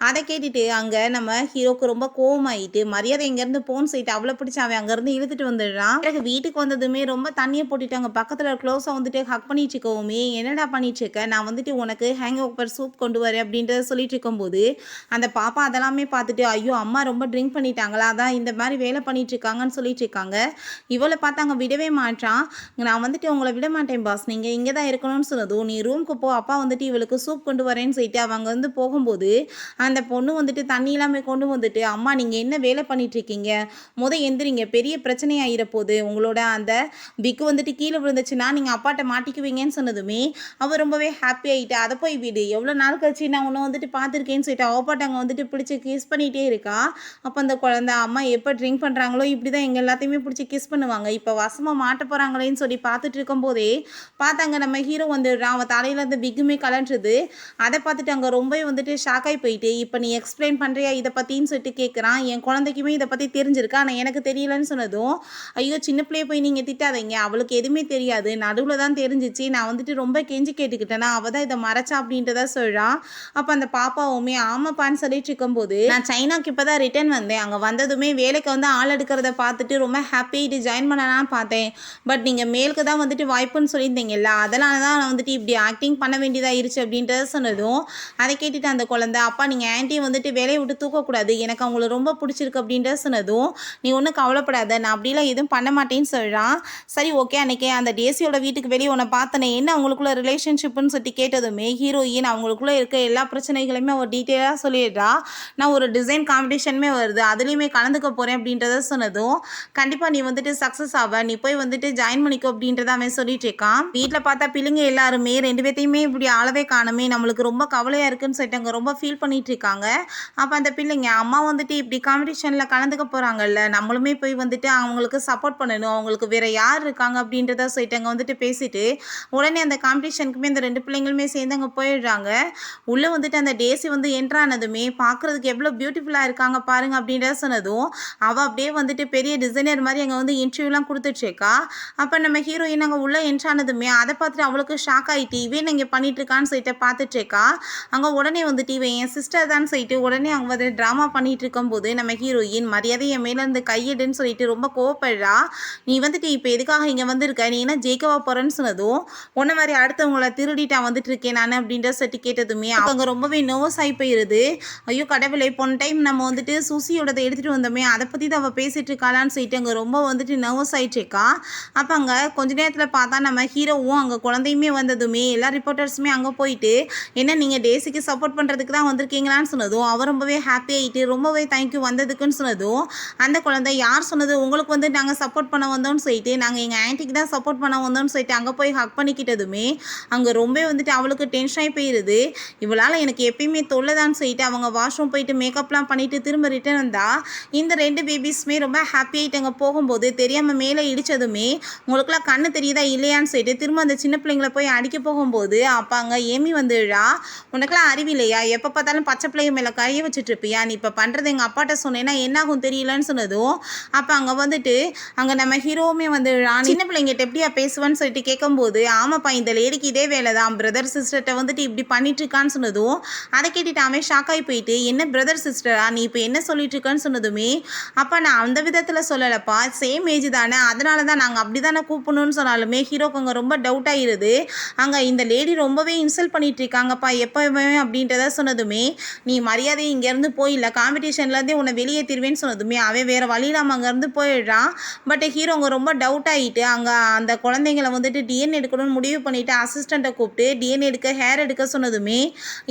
அதை கேட்டுட்டு அங்கே நம்ம ஹீரோக்கு ரொம்ப கோவமாயிட்டு மரியாதை இங்கேருந்து போன்னு சொல்லிட்டு அவளை பிடிச்சி அவன் அங்கேருந்து இழுத்துட்டு வந்துடுறான். பிறகு வீட்டுக்கு வந்ததுமே ரொம்ப தண்ணியை போட்டுட்டு அங்கே பக்கத்தில் க்ளோஸாக வந்துட்டு ஹக் பண்ணிட்டு இருக்கவுமே என்னடா பண்ணிட்டு இருக்க, நான் வந்துட்டு உனக்கு ஹேங் ஓவர் சூப் கொண்டு வரேன் அப்படின்றத சொல்லிட்டு இருக்கும்போது அந்த பாப்பா அதெல்லாமே பார்த்துட்டு ஐயோ அம்மா ரொம்ப ட்ரிங்க் பண்ணிட்டாங்களா, அதான் இந்த மாதிரி வேலை பண்ணிட்டு இருக்காங்கன்னு சொல்லிட்டு இருக்காங்க. இவளை பார்த்து அங்கே விடவே மாட்டான். நான் வந்துட்டு உங்களை விட மாட்டேன் பாஸ், நீங்கள் இங்கே தான் இருக்கணும்னு சொன்னதும் நீ ரூமுக்கு போ, அப்பா வந்துட்டு இவளுக்கு சூப் கொண்டு வரேன்னு சொல்லிட்டு அவங்க வந்து போகும்போது அந்த பொண்ணு வந்துட்டு தண்ணி எல்லாமே கொண்டு வந்துட்டு அம்மா நீங்கள் என்ன வேலை பண்ணிட்டு இருக்கீங்க, எந்திரிங்க, பெரிய பிரச்சனையாயிர போகுது, உங்களோட அந்த பிக்கு வந்துட்டு கீழே விழுந்துச்சுன்னா நீங்கள் அப்பாட்ட மாட்டிக்குவீங்கன்னு சொன்னதுமே அவள் ரொம்பவே ஹாப்பி ஆகிட்டு அதை போய் விடு, எவ்வளோ நாள் கழிச்சு நான் உன்னை வந்துட்டு பார்த்துருக்கேன்னு சொல்லிட்டு அப்பாட்ட அங்கே வந்துட்டு பிடிச்சி கிஸ் பண்ணிகிட்டே இருக்கா. அப்போ அந்த குழந்தை அம்மா எப்போ ட்ரிங்க் பண்ணுறாங்களோ இப்படி தான் எங்கள் எல்லாத்தையுமே பிடிச்சி கிஸ் பண்ணுவாங்க, இப்போ வசமாக மாட்ட போகிறாங்களேன்னு சொல்லி பார்த்துட்டு இருக்கும்போதே பார்த்தாங்க நம்ம ஹீரோ வந்துடுறான். அவன் தலையில் அந்த பிக்குமே கலண்டுருது. அதை பார்த்துட்டு அங்கே ரொம்பவே வந்துட்டு ஷாக்காகி போயிட்டு இப்போ நீ எக்ஸ்பிளைன் பண்ணுறியா இதை பற்றின்னு சொல்லிட்டு கேட்குறான். என் குழந்தைக்குமே இதை பற்றி தெரிஞ்சிருக்கா, ஆனால் எனக்கு தெரியலன்னு சொன்னதும் ஐயோ சின்ன பிள்ளைய போய் நீங்கள் திட்டாதீங்க, அவளுக்கு எதுவுமே தெரியாது, நடுவில் தான் தெரிஞ்சிச்சு, நான் வந்துட்டு ரொம்ப கெஞ்சி கேட்டுக்கிட்டேன்னா அவள் தான் இதை மறைச்சா அப்படின்றத சொல்கிறான். அப்போ அந்த பாப்பாவுமே ஆமாப்பான்னு சொல்லிட்டு இருக்கும்போது நான் சைனாக்கு இப்போ தான் ரிட்டர்ன் வந்தேன், அங்கே வந்ததுமே வேலைக்கு வந்து ஆள் எடுக்கிறத பார்த்துட்டு ரொம்ப ஹாப்பிட்டு ஜாயின் பண்ணலான்னு பார்த்தேன், பட் நீங்கள் மேலுக்கு தான் வந்துட்டு வாய்ப்புன்னு சொல்லியிருந்தீங்கல்ல, அதனால தான் நான் வந்துட்டு இப்படி ஆக்டிங் பண்ண வேண்டியதாகிருச்சு அப்படின்றத சொன்னதும் அதை கேட்டுட்டு அந்த குழந்தை அப்பா நீங்கள் ஆன்ட்டியை வந்துட்டு வேலையை விட்டு தூக்கக்கூடாது, எனக்கு அவங்கள ரொம்ப பிடிச்சிருக்கு அப்படின்றத சொன்னதும் நீ ஒன்றும் கவலைப்படாத, நான் அப்படிலாம் எதுவும் பண்ண மாட்டேன்னு சொல்கிறான். சரி ஓகே, அன்றைக்கி அந்த டேசியோட வீட்டுக்கு வெளியே உன்னை பார்த்தனே, என்ன அவங்களுக்குள்ள ரிலேஷன்ஷிப்புன்னு சொல்லி கேட்டதுமே ஹீரோயின் அவங்களுக்குள்ளே இருக்க எல்லா பிரச்சனைகளையுமே அவர் டீட்டெயிலாக சொல்லிடுறா. நான் ஒரு டிசைன் காம்படிஷனுமே வருது, அதுலேயுமே கலந்துக்க போகிறேன் அப்படின்றத சொன்னதும் கண்டிப்பாக நீ வந்துட்டு சக்ஸஸ் ஆவ, நீ போய் வந்துட்டு ஜாயின் பண்ணிக்கோ அப்படின்றத அவன் சொல்லிட்டு இருக்கான். வீட்டில் பார்த்தா பிள்ளைங்க எல்லாருமே ரெண்டு பேர்த்தையுமே இப்படி ஆளவே காணுமே, நம்மளுக்கு ரொம்ப கவலையாக இருக்குன்னு சொல்லிட்டு அங்கே ரொம்ப ஃபீல் பண்ணிட்டு இருக்காங்க. அப்போ அந்த பிள்ளைங்க அம்மா வந்துட்டு இப்படி காம்படிஷனில் கலந்துக்க போகிறாங்கல்ல, நம்மளுமே போய் வந்துட்டு அவங்களுக்கு சப்போர்ட் பண்ணணும், அவங்களுக்கு வேறு யார் இருக்காங்க அப்படின்றத சொல்லிட்டு அங்கே வந்துட்டு பேசிட்டு உடனே அந்த காம்படிஷனுக்குமே இந்த ரெண்டு பிள்ளைங்களுமே சேர்ந்து அங்கே போயிடுறாங்க. உள்ளே வந்துட்டு அந்த டேசி வந்து என்ட்ரானதுமே பார்க்குறதுக்கு எவ்வளோ பியூட்டிஃபுல்லாக இருக்காங்க பாருங்க அப்படின்றத சொன்னதும் அவள் அப்படியே வந்துட்டு பெரிய டிசைனர் மாதிரி அங்கே வந்து இன்டர்வியூலாம் கொடுத்துட்ருக்கா. அப்போ நம்ம ஹீரோயின் அங்கே உள்ளே என்ட்ரானதுமே அதை பார்த்துட்டு அவளுக்கு ஷாக் ஆகிட்டு இவன் இங்கே பண்ணிட்டு இருக்கான்னு சொல்லிட்டு பார்த்துட்ருக்கா. அங்கே உடனே வந்துட்டு இவன் என் சிஸ்டர் தான் சொல்லிட்டு உடனே அவங்க வந்து ட்ராமா பண்ணிட்டு இருக்கும்போது நம்ம ஹீரோயின் மரியாதை என் மேலே இருந்து கையெடுன்னு சொல்லிட்டு ரொம்ப கோவப்படுறா. நீ வந்துட்டு இப்போ எதுக்காக இங்கே வந்திருக்க, நீ என்ன ஜெயிக்கவா போகிறேன்னு சொன்னதும் உன்ன மாதிரி அடுத்தவங்களை திருடிட்டா வந்துட்டு இருக்கேன் நான் அப்படின்ற சொல்லிட்டு கேட்டதுமே அவங்க ரொம்பவே நர்வஸ் ஆகி போயிடுது. ஐயோ கடவுளை, போன டைம் நம்ம வந்துட்டு சுசியோடதை எடுத்துகிட்டு வந்தோமே அதை பற்றி தான் அவள் பேசிகிட்டு இருக்காளான்னு சொல்லிட்டு அங்கே ரொம்ப வந்துட்டு நர்வஸ் ஆகிட்டு இருக்கா. அப்போ அங்கே கொஞ்ச நேரத்தில் பார்த்தா நம்ம ஹீரோவும் அங்கே குழந்தையுமே வந்ததுமே எல்லா ரிப்போர்ட்டர்ஸுமே அங்கே போயிட்டு என்ன நீங்கள் டேசிக்கு சப்போர்ட் பண்ணுறதுக்கு தான் வந்திருக்கீங்களான்னு சொன்னதும் அவர் ரொம்பவே ஹாப்பி ஆகிட்டு ரொம்பவே தேங்க்யூ வந்ததுக்குன்னு சொன்னதும் அந்த குழந்தை யார் சொன்னது உங்களுக்கு வந்து நாங்கள் சப்போர்ட் பண்ண வந்தோம்னு சொல்லிட்டு நாங்கள் எங்கள் ஆன்ட்டிக்கு தான் சப்போர்ட் பண்ண வந்தோம்னு சொல்லிட்டு அங்கே போய் ஹக் பண்ணிக்கிட்டதுமே அங்கே ரொம்ப வந்துட்டு அவளுக்கு டென்ஷன் ஆகி போயிடுது. இவளால் எனக்கு எப்பயுமே தொல்லைதான்னு சொல்லிட்டு அவங்க வாஷ்ரூம் போயிட்டு மேக்கப்லாம் பண்ணிவிட்டு திரும்ப ரிட்டர்ன் வந்தால் இந்த ரெண்டு பேபிஸுமே ரொம்ப ஹாப்பி ஆகிட்டு அங்கே போகும்போது தெரியாமல் மேலே இடித்ததுமே உங்களுக்குலாம் கண்ணு தெரியுதா இல்லையான்னு சொல்லிட்டு திரும்ப அந்த சின்ன பிள்ளைங்களை போய் அடிக்க போகும்போது அப்போ அங்கே ஏமி வந்துடுறா. உனக்குலாம் அறிவில்லையா, எப்போ பார்த்தாலும் பச்சை பிள்ளைங்க மேலே கையை வச்சுட்டு இருப்பியா, நீ இப்போ பண்ணுறது எங்கள் அப்பாட்ட சொன்னேன்னா என்னாகும் தெரியலன்னு சொன்னதும் அப்போ அங்கே வந்துட்டு அங்கே நம்ம ஹீரோவுமே வந்து சின்ன பிள்ளைங்கிட்ட எப்படியா பேசுவேன்னு சொல்லிட்டு கேட்கும்போது ஆமாப்பா இந்த லேடிக்கு இதே வேலை தான், பிரதர் சிஸ்டர்கிட்ட வந்துட்டு இப்படி பண்ணிட்டு இருக்கான்னு சொன்னதும் அதை கேட்டுட்டு அவன் ஷாக் ஆகி போயிட்டு என்ன பிரதர் சிஸ்டரா நீ இப்போ என்ன சொல்லிட்டு இருக்கான்னு சொன்னதுமே அப்போ நான் அந்த விதத்தில் சொல்லலைப்பா, சேம் ஏஜ் தானே, அதனால தான் நாங்கள் அப்படி தானே கூப்பிடணும்னு சொன்னாலுமே ஹீரோக்கு அங்கே ரொம்ப டவுட் ஆகிடுது. அங்கே இந்த லேடி ரொம்பவே இன்சல்ட் பண்ணிட்டு இருக்காங்கப்பா எப்போவுமே அப்படின்றத சொன்னதுமே நீ மரியாதையை இங்கேருந்து போயிடல, காம்படிஷன்லேருந்தே உன்னை வெளியேற்றிடுவேன்னு சொன்னதுமே அவன் வேறு வழி இல்லாமல் அங்கேருந்து போயிடுறான். பட் ஹீரோ அங்கே ரொம்ப டவுட் ஆகிட்டு அங்கே அந்த குழந்தைங்களை வந்துட்டு டிஎன்ஏ எடுக்கணும்னு முடிவு பண்ணிவிட்டு அசிஸ்டண்ட்டை கூப்பிட்டு டிஎன்ஏ எடுக்க ஹேர் எடுக்க சொன்னதுமே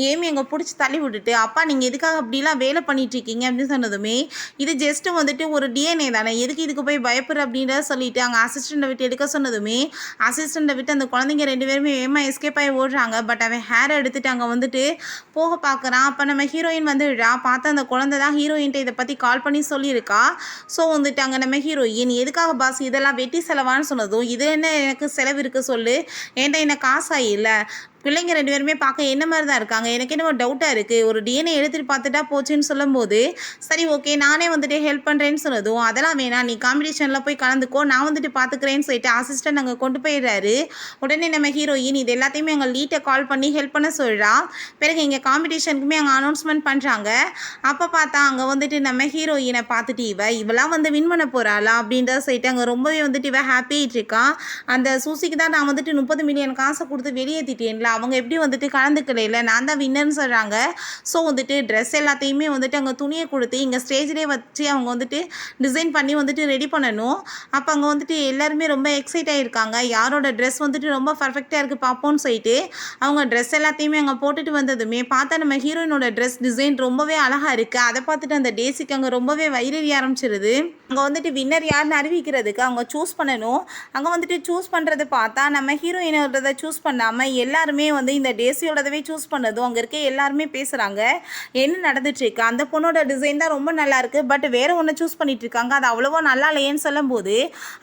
ஏமி அங்கே பிடிச்சி தள்ளி விட்டுட்டு அப்பா நீங்கள் எதுக்காக அப்படிலாம் வேலை பண்ணிகிட்ருக்கீங்க அப்படின்னு சொன்னதுமே இது ஜஸ்ட்டு வந்துட்டு ஒரு டிஎன்ஏ தானே, எதுக்கு இதுக்கு போய் பயப்படுற அப்படின்றத சொல்லிவிட்டு அங்கே அசிஸ்டண்ட்டை விட்டு எடுக்க சொன்னதுமே அசிஸ்டண்ட்டை விட்டு அந்த குழந்தைங்க ரெண்டு பேருமே வேகமாக எஸ்கேப் ஆகி ஓடுறாங்க. பட் அவன் ஹேரை எடுத்துகிட்டு அங்கே வந்துட்டு போக பார்க்குறான். அப்போ நம்ம ஹீரோயின் வந்துடுறா. பார்த்து அந்த குழந்தை தான் ஹீரோயின்ட்ட இதை பற்றி கால் பண்ணி சொல்லியிருக்கா. ஸோ வந்துட்டு அங்கே நம்ம ஹீரோயின் எதுக்காக பாஸ் இதெல்லாம் வெட்டி செலவான்னு சொன்னதும் இது என்ன எனக்கு செலவு இருக்குது சொல்லு, ஏன்டா என்ன காசாக இல்லை, பிள்ளைங்க 2 பேருமே பார்க்க என்ன மாதிரி தான் இருக்காங்க, எனக்கு என்னமோ டவுட்டாக இருக்குது, ஒரு டிஎன்ஏ எடுத்துகிட்டு பார்த்துட்டா போச்சுன்னு சொல்லும்போது, சரி ஓகே நானே வந்துட்டு ஹெல்ப் பண்ணுறேன்னு சொன்னதும், அதெல்லாம் வேணாம் நீ காம்படிஷனில் போய் கலந்துக்கோ, நான் வந்துட்டு பார்த்துக்கிறேன்னு சொல்லிட்டு அசிஸ்டன்ட் அங்கே கொண்டு போயிடுறாரு. உடனே நம்ம ஹீரோயின் இது எல்லாத்தையுமே அங்கே லீட்டை கால் பண்ணி ஹெல்ப் பண்ண சொல்கிறா. பிறகு இங்கே காம்படிஷனுக்குமே அங்கே அனௌன்ஸ்மெண்ட் பண்ணுறாங்க. அப்போ பார்த்தா அங்கே வந்துட்டு நம்ம ஹீரோயினை பார்த்துட்டு இவெல்லாம் வந்து வின் பண்ண போகிறாளா அப்படின்றத சொல்லிட்டு அங்கே ரொம்பவே வந்துட்டு ஹாப்பி ஆகிட்டு இருக்கான். அந்த சூசிக்கு தான் நான் வந்துட்டு 30 மில்லியன் காசை கொடுத்து வெளியேற்றிட்டேன்ல, அவங்க எப்படி வந்துட்டு கலந்துக்கல, நான் தான் வின்னர்னு சொல்கிறாங்க. ஸோ வந்துட்டு ட்ரெஸ் எல்லாத்தையுமே வந்துட்டு அங்கே துணியை கொடுத்து இங்கே ஸ்டேஜ்லேயே வச்சு அவங்க வந்துட்டு டிசைன் பண்ணி வந்துட்டு ரெடி பண்ணணும். அப்போ அங்கே வந்துட்டு எல்லாருமே ரொம்ப எக்ஸைட் ஆகிருக்காங்க, யாரோட ட்ரெஸ் வந்துட்டு ரொம்ப பர்ஃபெக்டாக இருக்குது பார்ப்போம்னு சொல்லிட்டு அவங்க ட்ரெஸ் எல்லாத்தையுமே அங்கே போட்டுட்டு வந்ததுமே பார்த்தா நம்ம ஹீரோயினோட ட்ரெஸ் டிசைன் ரொம்பவே அழகாக இருக்குது. அதை பார்த்துட்டு அந்த டேசிக்கு அங்கே ரொம்பவே வயிறெறிய ஆரம்பிச்சிருது. அங்கே வந்துட்டு வின்னர் யாருன்னு அறிவிக்கிறதுக்கு அவங்க சூஸ் பண்ணணும். அங்கே வந்துட்டு சூஸ் பண்ணுறது பார்த்தா நம்ம ஹீரோயினோடதை சூஸ் பண்ணாமல் எல்லாருமே வந்து இந்த டேசியோடதவே சூஸ் பண்ணதும் அங்கே இருக்க எல்லாருமே பேசுகிறாங்க, என்ன நடந்துட்டுருக்கு, அந்த பொண்ணோட டிசைன் தான் ரொம்ப நல்லாயிருக்கு, பட் வேறு ஒன்று சூஸ் பண்ணிட்டு இருக்காங்க, அது அவ்வளோவா நல்லா இல்லையேன்னு சொல்லும்போது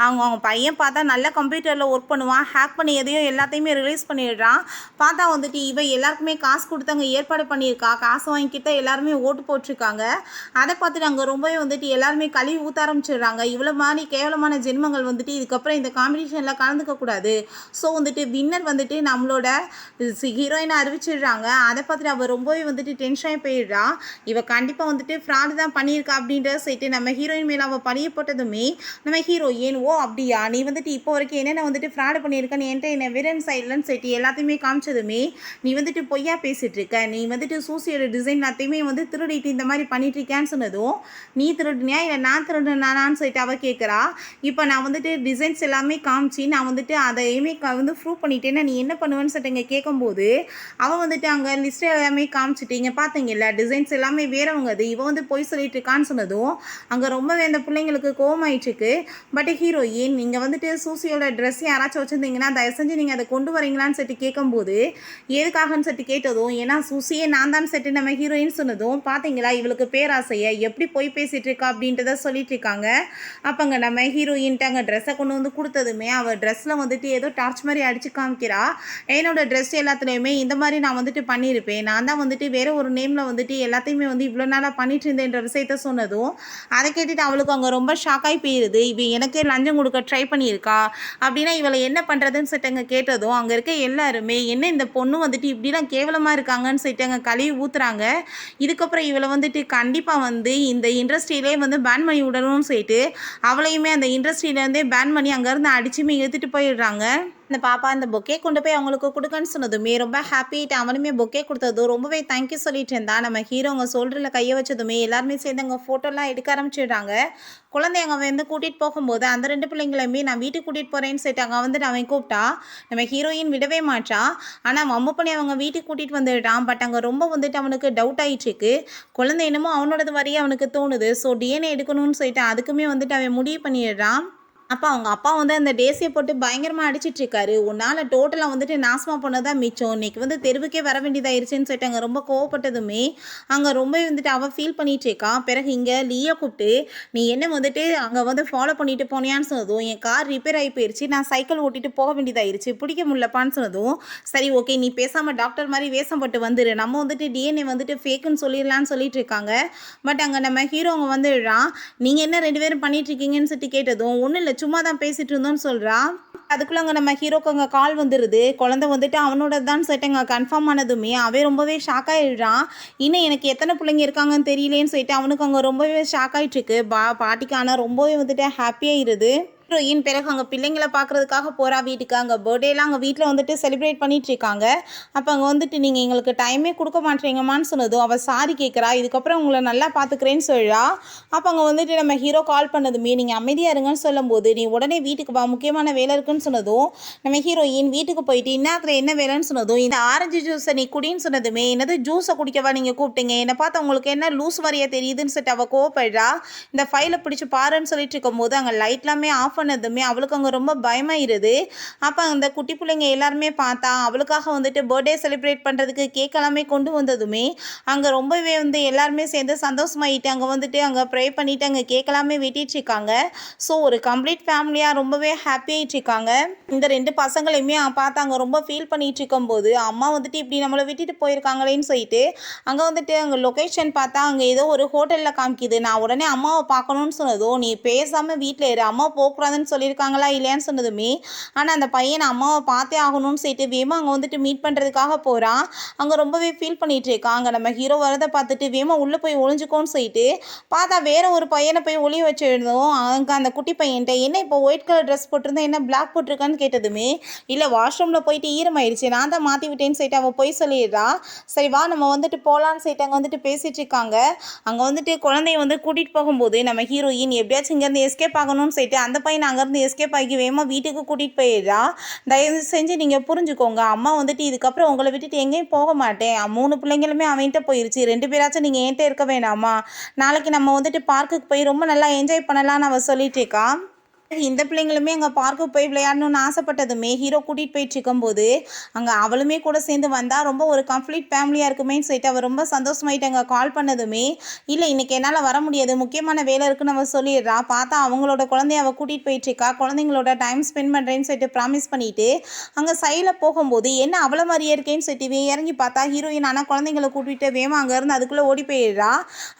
அவங்க பையன் பார்த்தா நல்ல கம்ப்யூட்டரில் ஒர்க் பண்ணுவான், ஹேக் பண்ணி எதையோ எல்லாத்தையுமே ரிலீஸ் பண்ணிடுறான். பார்த்தா வந்துட்டு எல்லாருக்குமே காசு கொடுத்து அங்கே ஏற்பாடு பண்ணியிருக்கா, காசு வாங்கிக்கிட்ட எல்லாருமே ஓட்டு போட்டிருக்காங்க. அதை பார்த்துட்டு அங்கே ரொம்பவே வந்துட்டு எல்லாருமே கழுவி ஊற்ற ஆரம்பிச்சிடுறாங்க, இவ்வளோ மாதிரி கேவலமான ஜென்மங்கள் வந்துட்டு இதுக்கப்புறம் இந்த காம்படிஷனில் கலந்துக்கக்கூடாது. ஸோ வந்துட்டு வின்னர் வந்துட்டு நம்மளோட ஹீரோயினை அறிவிச்சிடுறாங்க. அதை பார்த்துட்டு அவள் ரொம்பவே வந்துட்டு டென்ஷனாகி போயிடுறா, இவள் கண்டிப்பாக வந்துட்டு ஃப்ராடு தான் பண்ணியிருக்கா அப்படின்றத சொல்லிட்டு நம்ம ஹீரோயின் மேலே அவள் பழிய போட்டதுமே நம்ம ஹீரோயின் ஓ அப்படியா நீ வந்துட்டு இப்போ வரைக்கும் என்னென்ன வந்துட்டு ஃப்ராடு பண்ணியிருக்கன்னு என்கிட்ட என்ன விரன் சைட்லன்னு சொல்லிட்டு எல்லாத்தையுமே காமிச்சதுமே நீ வந்துட்டு பொய்யா பேசிகிட்டு இருக்க, நீ வந்துட்டு சூசியோட டிசைன் எல்லாத்தையுமே வந்து திருடிட்டு இந்த மாதிரி பண்ணிட்டு இருக்கேன்னு சொன்னதும் நீ திருடுனியா இல்லை நான் திருடுனானான்னு சொல்லிட்டு அவள் கேட்குறா. இப்போ நான் வந்துட்டு டிசைன்ஸ் எல்லாமே காமிச்சு நான் வந்துட்டு அதையுமே வந்து ப்ரூவ் பண்ணிட்டேன்னா நீ என்ன பண்ணுவேன்னு சொல்லிட்டு இங்கே கேட்கும்போது அவன் வந்துட்டு அங்கே லிஸ்ட்டு எல்லாமே காமிச்சிட்டு இங்கே பார்த்தீங்கல்ல டிசைன்ஸ் எல்லாமே வேறவங்க, அது இவன் வந்து பொய் சொல்லிட்டு இருக்கான்னு சொன்னதும் அங்கே ரொம்பவே அந்த பிள்ளைங்களுக்கு கோவமாயிட்டுருக்கு. பட் ஹீரோயின் நீங்கள் வந்துட்டு சூசியோட ட்ரெஸ் யாராச்சும் வச்சுருந்தீங்கன்னா தயவு செஞ்சு நீங்கள் அதை கொண்டு வரீங்களான்னு சொல்லிட்டு கேட்கும்போது எதுக்காகன்னு சொல்லிட்டு கேட்டதும் ஏன்னா சூசியே நான் தான் செட்டு நம்ம ஹீரோயின் சொன்னதும் பார்த்தீங்களா இவளுக்கு பேராசையை எப்படி போய் பேசிகிட்டு இருக்கா அப்படின்றத சொல்லிட்டு இருக்காங்க. அப்போங்க நம்ம ஹீரோயின்ட்டு அங்கே ட்ரெஸ்ஸை கொண்டு வந்து கொடுத்ததுமே அவள் ட்ரெஸ்ஸில் வந்துட்டு ஏதோ டார்ச் மாதிரி அடித்து காமிக்கிறா, என்னோட ட்ரெஸ் எல்லாத்துலேயுமே இந்த மாதிரி நான் வந்துட்டு பண்ணியிருப்பேன், நான் தான் வந்துட்டு வேறு ஒரு நேமில் வந்துட்டு எல்லாத்தையுமே வந்து இவ்வளோ நாளாக பண்ணிட்டு இருந்தேன்ற விஷயத்த சொன்னதும் அதை கேட்டுட்டு அவளுக்கு அங்கே ரொம்ப ஷாக்காகி போயிடுது, இவ எனக்கே லஞ்சம் கொடுக்க ட்ரை பண்ணியிருக்கா அப்படின்னா இவளை என்ன பண்ணுறதுன்னு சொல்லிட்டு அங்கே கேட்டதும் அங்கே இருக்க எல்லாருமே என்ன இந்த பொண்ணு வந்துட்டு இப்படிலாம் கேவலமாக இருக்காங்கன்னு சொல்லிட்டு அங்கே கழுவி ஊற்றுறாங்க. இதுக்கப்புறம் இவளை வந்துட்டு கண்டிப்பாக வந்து இந்த இண்டஸ்ட்ரியிலே வந்து பேன் பண்ணி விடணும்னு சொல்லிட்டு அவளையுமே அந்த இண்டஸ்ட்ரியிலேருந்தே பேன் பண்ணி அங்கேருந்து அடிச்சுமே எடுத்துகிட்டு போயிடுறாங்க. அந்த பாப்பா அந்த பொக்கே கொண்டு போய் அவங்களுக்கு கொடுக்கன்னு சொன்னதுமே ரொம்ப ஹாப்பிட்டு அவனுமே பொக்கே கொடுத்ததும் ரொம்பவே தேங்க்யூ சொல்லிட்டு இருந்தா. நம்ம ஹீரோங்க சோல்டரில் கையை வச்சதுமே எல்லாருமே சேர்ந்து அங்கே ஃபோட்டோலாம் எடுக்க ஆரம்பிச்சிடுறாங்க. குழந்தைய அவன் வந்து கூட்டிகிட்டு போகும்போது அந்த 2 பிள்ளைங்களையுமே நான் வீட்டுக்கு கூட்டிகிட்டு போகிறேன்னு சொல்லிட்டு அங்கே வந்துட்டு அவன் கூப்பிட்டா நம்ம ஹீரோயின் விடவே மாட்டா. ஆனால் மம்மு பண்ணி அவங்க வீட்டுக்கு கூட்டிகிட்டு வந்துடுறான். பட் அங்கே ரொம்ப வந்துட்டு அவனுக்கு டவுட் ஆகிட்டுருக்கு, குழந்தை என்னமோ அவனோடது வரையே அவனுக்கு தோணுது. ஸோ டிஎன்ஏ எடுக்கணும்னு சொல்லிட்டு அதுக்குமே வந்துட்டு அவன் முடிவு பண்ணிடுறான். அப்போ அவங்க அப்பா வந்து அந்த டேசியை போட்டு பயங்கரமாக அடிச்சிட்ருக்காரு, உன்னால் டோட்டலாக வந்துட்டு நாசமாக போனதான் மிச்சம், இன்றைக்கி வந்து தெருவுக்கே வர வேண்டியதாயிருச்சுன்னு சொல்லிட்டு அங்கே ரொம்ப கோவப்பட்டதுமே அங்கே ரொம்ப வந்துட்டு அவள் ஃபீல் பண்ணிகிட்ருக்கா. பிறகு இங்கே லீயை கூப்பிட்டு நீ என்ன வந்துட்டு அங்கே வந்து ஃபாலோ பண்ணிட்டு போனியான்னு சொன்னதும் என் கார் ரிப்பேர் ஆகி போயிடுச்சு, நான் சைக்கிள் ஓட்டிட்டு போக வேண்டியதாயிருச்சு, பிடிக்க முடியலப்பான்னு சொன்னதும் சரி ஓகே நீ பேசாமல் டாக்டர் மாதிரி வேஷம் போட்டு வந்துடு, நம்ம வந்துட்டு டிஎன்ஏ வந்துட்டு ஃபேக்குன்னு சொல்லிடலான்னு சொல்லிட்டு இருக்காங்க. பட் அங்கே நம்ம ஹீரோங்க வந்துடுறான், நீங்கள் என்ன 2 பேரும் பண்ணிகிட்ருக்கீங்கன்னு சொல்லிட்டு கேட்டதும் ஒன்றும் இல்லை சும்மா தான் பேசிட்டு இருந்தோன்னு சொல்கிறா. அதுக்குள்ள அங்கே நம்ம ஹீரோக்கு அங்கே கால் வந்துடுது, குழந்தை வந்துட்டு அவனோட தான் சொல்லிட்டு அங்கே கன்ஃபார்ம் ஆனதுமே அவன் ரொம்பவே ஷாக் ஆகிடுறான். இன்னும் எனக்கு எத்தனை பிள்ளைங்க இருக்காங்கன்னு தெரியலேன்னு சொல்லிட்டு அவனுக்கு அங்கே ரொம்பவே ஷாக் ஆகிட்டுருக்கு. பாட்டிக்கான ரொம்பவே வந்துட்டு ஹாப்பியாகிடுது. ஹீரோயின் பிறகு அங்கே பிள்ளைங்களை பார்க்குறதுக்காக போகிறா வீட்டுக்கு. அங்கே பர்த்டேலாம் அங்கே வீட்டில் வந்துட்டு செலிப்ரேட் பண்ணிகிட்ருக்காங்க. அப்போ அங்கே வந்துட்டு நீங்கள் எங்களுக்கு டைமே கொடுக்க மாட்டேங்கம்மான்னு சொன்னதும் அவள் சாரி கேட்குறா, இதுக்கப்புறம் உங்களை நல்லா பார்த்துக்கிறேன்னு சொல்கிறா. அப்போ அங்கே வந்துட்டு நம்ம ஹீரோ கால் பண்ணதுமே நீங்கள் அமைதியாக இருங்கன்னு சொல்லும்போது நீ உடனே வீட்டுக்கு வா முக்கியமான வேலை இருக்குன்னு சொன்னதும் நம்ம ஹீரோயின் வீட்டுக்கு போயிட்டு இன்னத்தில் என்ன வேலைன்னு சொன்னதும் இந்த ஆரஞ்சு ஜூஸை நீ குடின்னு சொன்னதுமே என்னது ஜூஸை குடிக்கவா நீங்கள் கூப்பிட்டீங்க, என்னை பார்த்தா உங்களுக்கு என்ன லூஸ் வரையா தெரியுதுன்னு சொல்லிட்டு அவள் கோவப்படுறா. இந்த ஃபைலை பிடிச்சி பாருன்னு சொல்லிட்டு இருக்கும்போது அங்கே லைட்லாமே ஆஃப் ஆஃப் பண்ணதுமே அவளுக்கு அங்கே ரொம்ப பயமாயிருது. அப்போ அந்த குட்டி பிள்ளைங்க எல்லாருமே பார்த்தா அவளுக்காக வந்துட்டு பர்த்டே செலிப்ரேட் பண்ணுறதுக்கு கேக் எல்லாமே கொண்டு வந்ததுமே அங்கே ரொம்பவே எல்லாருமே சேர்ந்து சந்தோஷமாயிட்டு அங்கே அங்கே ப்ரே பண்ணிவிட்டு அங்கே கேக் எல்லாமே வெட்டிட்டு இருக்காங்க. ஸோ ஒரு கம்ப்ளீட் ஃபேமிலியாக ரொம்பவே ஹாப்பி ஆகிட்டு இருக்காங்க. இந்த 2 பசங்களையுமே பார்த்து அங்கே ரொம்ப ஃபீல் பண்ணிட்டு இருக்கும்போது அம்மா இப்படி நம்மளை விட்டுட்டு போயிருக்காங்களேன்னு சொல்லிட்டு அங்கே லொக்கேஷன் பார்த்தா அங்கே ஏதோ ஒரு ஹோட்டலில் காமிக்குது. நான் உடனே அம்மாவை பார்க்கணுன்னு சொன்னதும் நீ பேசாமல் வீட்டில் இரு, அம்மா போகக்கூடாதுன்னு சொல்லியிருக்காங்களா இல்லையான்னு சொன்னதுமே ஆனால் அந்த பையனை அம்மாவை பார்த்தே ஆகணும்னு சொல்லிட்டு வேமா அங்கே மீட் பண்ணுறதுக்காக போகிறான். அங்கே ரொம்பவே ஃபீல் பண்ணிட்டு இருக்கான். அங்கே நம்ம ஹீரோ வரதை பார்த்துட்டு வேமா உள்ளே போய் ஒளிஞ்சுக்கோன்னு சொல்லிட்டு பார்த்தா வேற ஒரு பையனை போய் ஒளிய வச்சிருந்தோம். அங்கே அந்த குட்டி பையன்ட்ட என்ன இப்போ ஒயிட் கலர் ட்ரெஸ் போட்டிருந்தேன், என்ன பிளாக் போட்டிருக்கான்னு கேட்டதுமே இல்லை வாஷ்ரூமில் போயிட்டு ஈரமாயிடுச்சு, நான் தான் மாற்றி விட்டேன்னு சொல்லிட்டு அவள் போய் சொல்லிடுறா. சரி வா நம்ம போகலான்னு சொல்லிட்டு அங்கே பேசிட்டு இருக்காங்க. அங்கே குழந்தைய கூட்டிகிட்டு போகும்போது நம்ம ஹீரோயின் எப்படியாச்சும் இங்கேருந்து எஸ்கேப் ஆகணும்னு சொல்லிட்டு அந்த பையனை அங்கேருந்து எஸ்கேப் ஆகி வேகமாக வீட்டுக்கு கூட்டிகிட்டு போயிடுறா. தயவு செஞ்சு நீங்கள் புரிஞ்சுக்கோங்க, அம்மா இதுக்கப்புறம் உங்களை விட்டுட்டு எங்கேயும் போக மாட்டேன். 3 பிள்ளைங்களுமே அவன்கிட்ட போயிருச்சு, 2 பேராச்சும் நீங்கள் என்கிட்ட இருக்க வேணாமா, நாளைக்கு நம்ம பார்க்குக்கு போய் ரொம்ப நல்லா என்ஜாய் பண்ணலான்னு அவள் சொல்லிட்டு இருக்கா. இந்த பிள்ளைங்களுமே அங்கே பார்க்கு போய் விளையாடணும்னு ஆசைப்பட்டதுமே ஹீரோ கூட்டிகிட்டு போயிட்டு இருக்கும்போது அங்கே அவளுமே கூட சேர்ந்து வந்தால் ரொம்ப ஒரு கம்ப்ளீட் ஃபேமிலியாக இருக்குமேன்னு சொல்லிட்டு அவள் ரொம்ப சந்தோஷமாயிட்டு அங்கே கால் பண்ணதுமே இல்லை இன்றைக்கி என்னால் வர முடியாது, முக்கியமான வேலை இருக்குன்னு அவள் சொல்லிடுறா. பார்த்தா அவங்களோட குழந்தைய அவள் கூட்டிகிட்டு போயிட்டுருக்கா. குழந்தைங்களோட டைம் ஸ்பெண்ட் பண்ணுறேன்னு சொல்லிட்டு ப்ராமிஸ் பண்ணிவிட்டு அங்கே சைடில் போகும்போது என்ன அவ்வளோ மாதிரியே இருக்கேன்னு சொல்லிட்டு இறங்கி பார்த்தா ஹீரோயின் ஆனால் குழந்தைங்களை கூட்டிகிட்டு வேமா அங்கேருந்து அதுக்குள்ளே ஓடி போயிடுறா.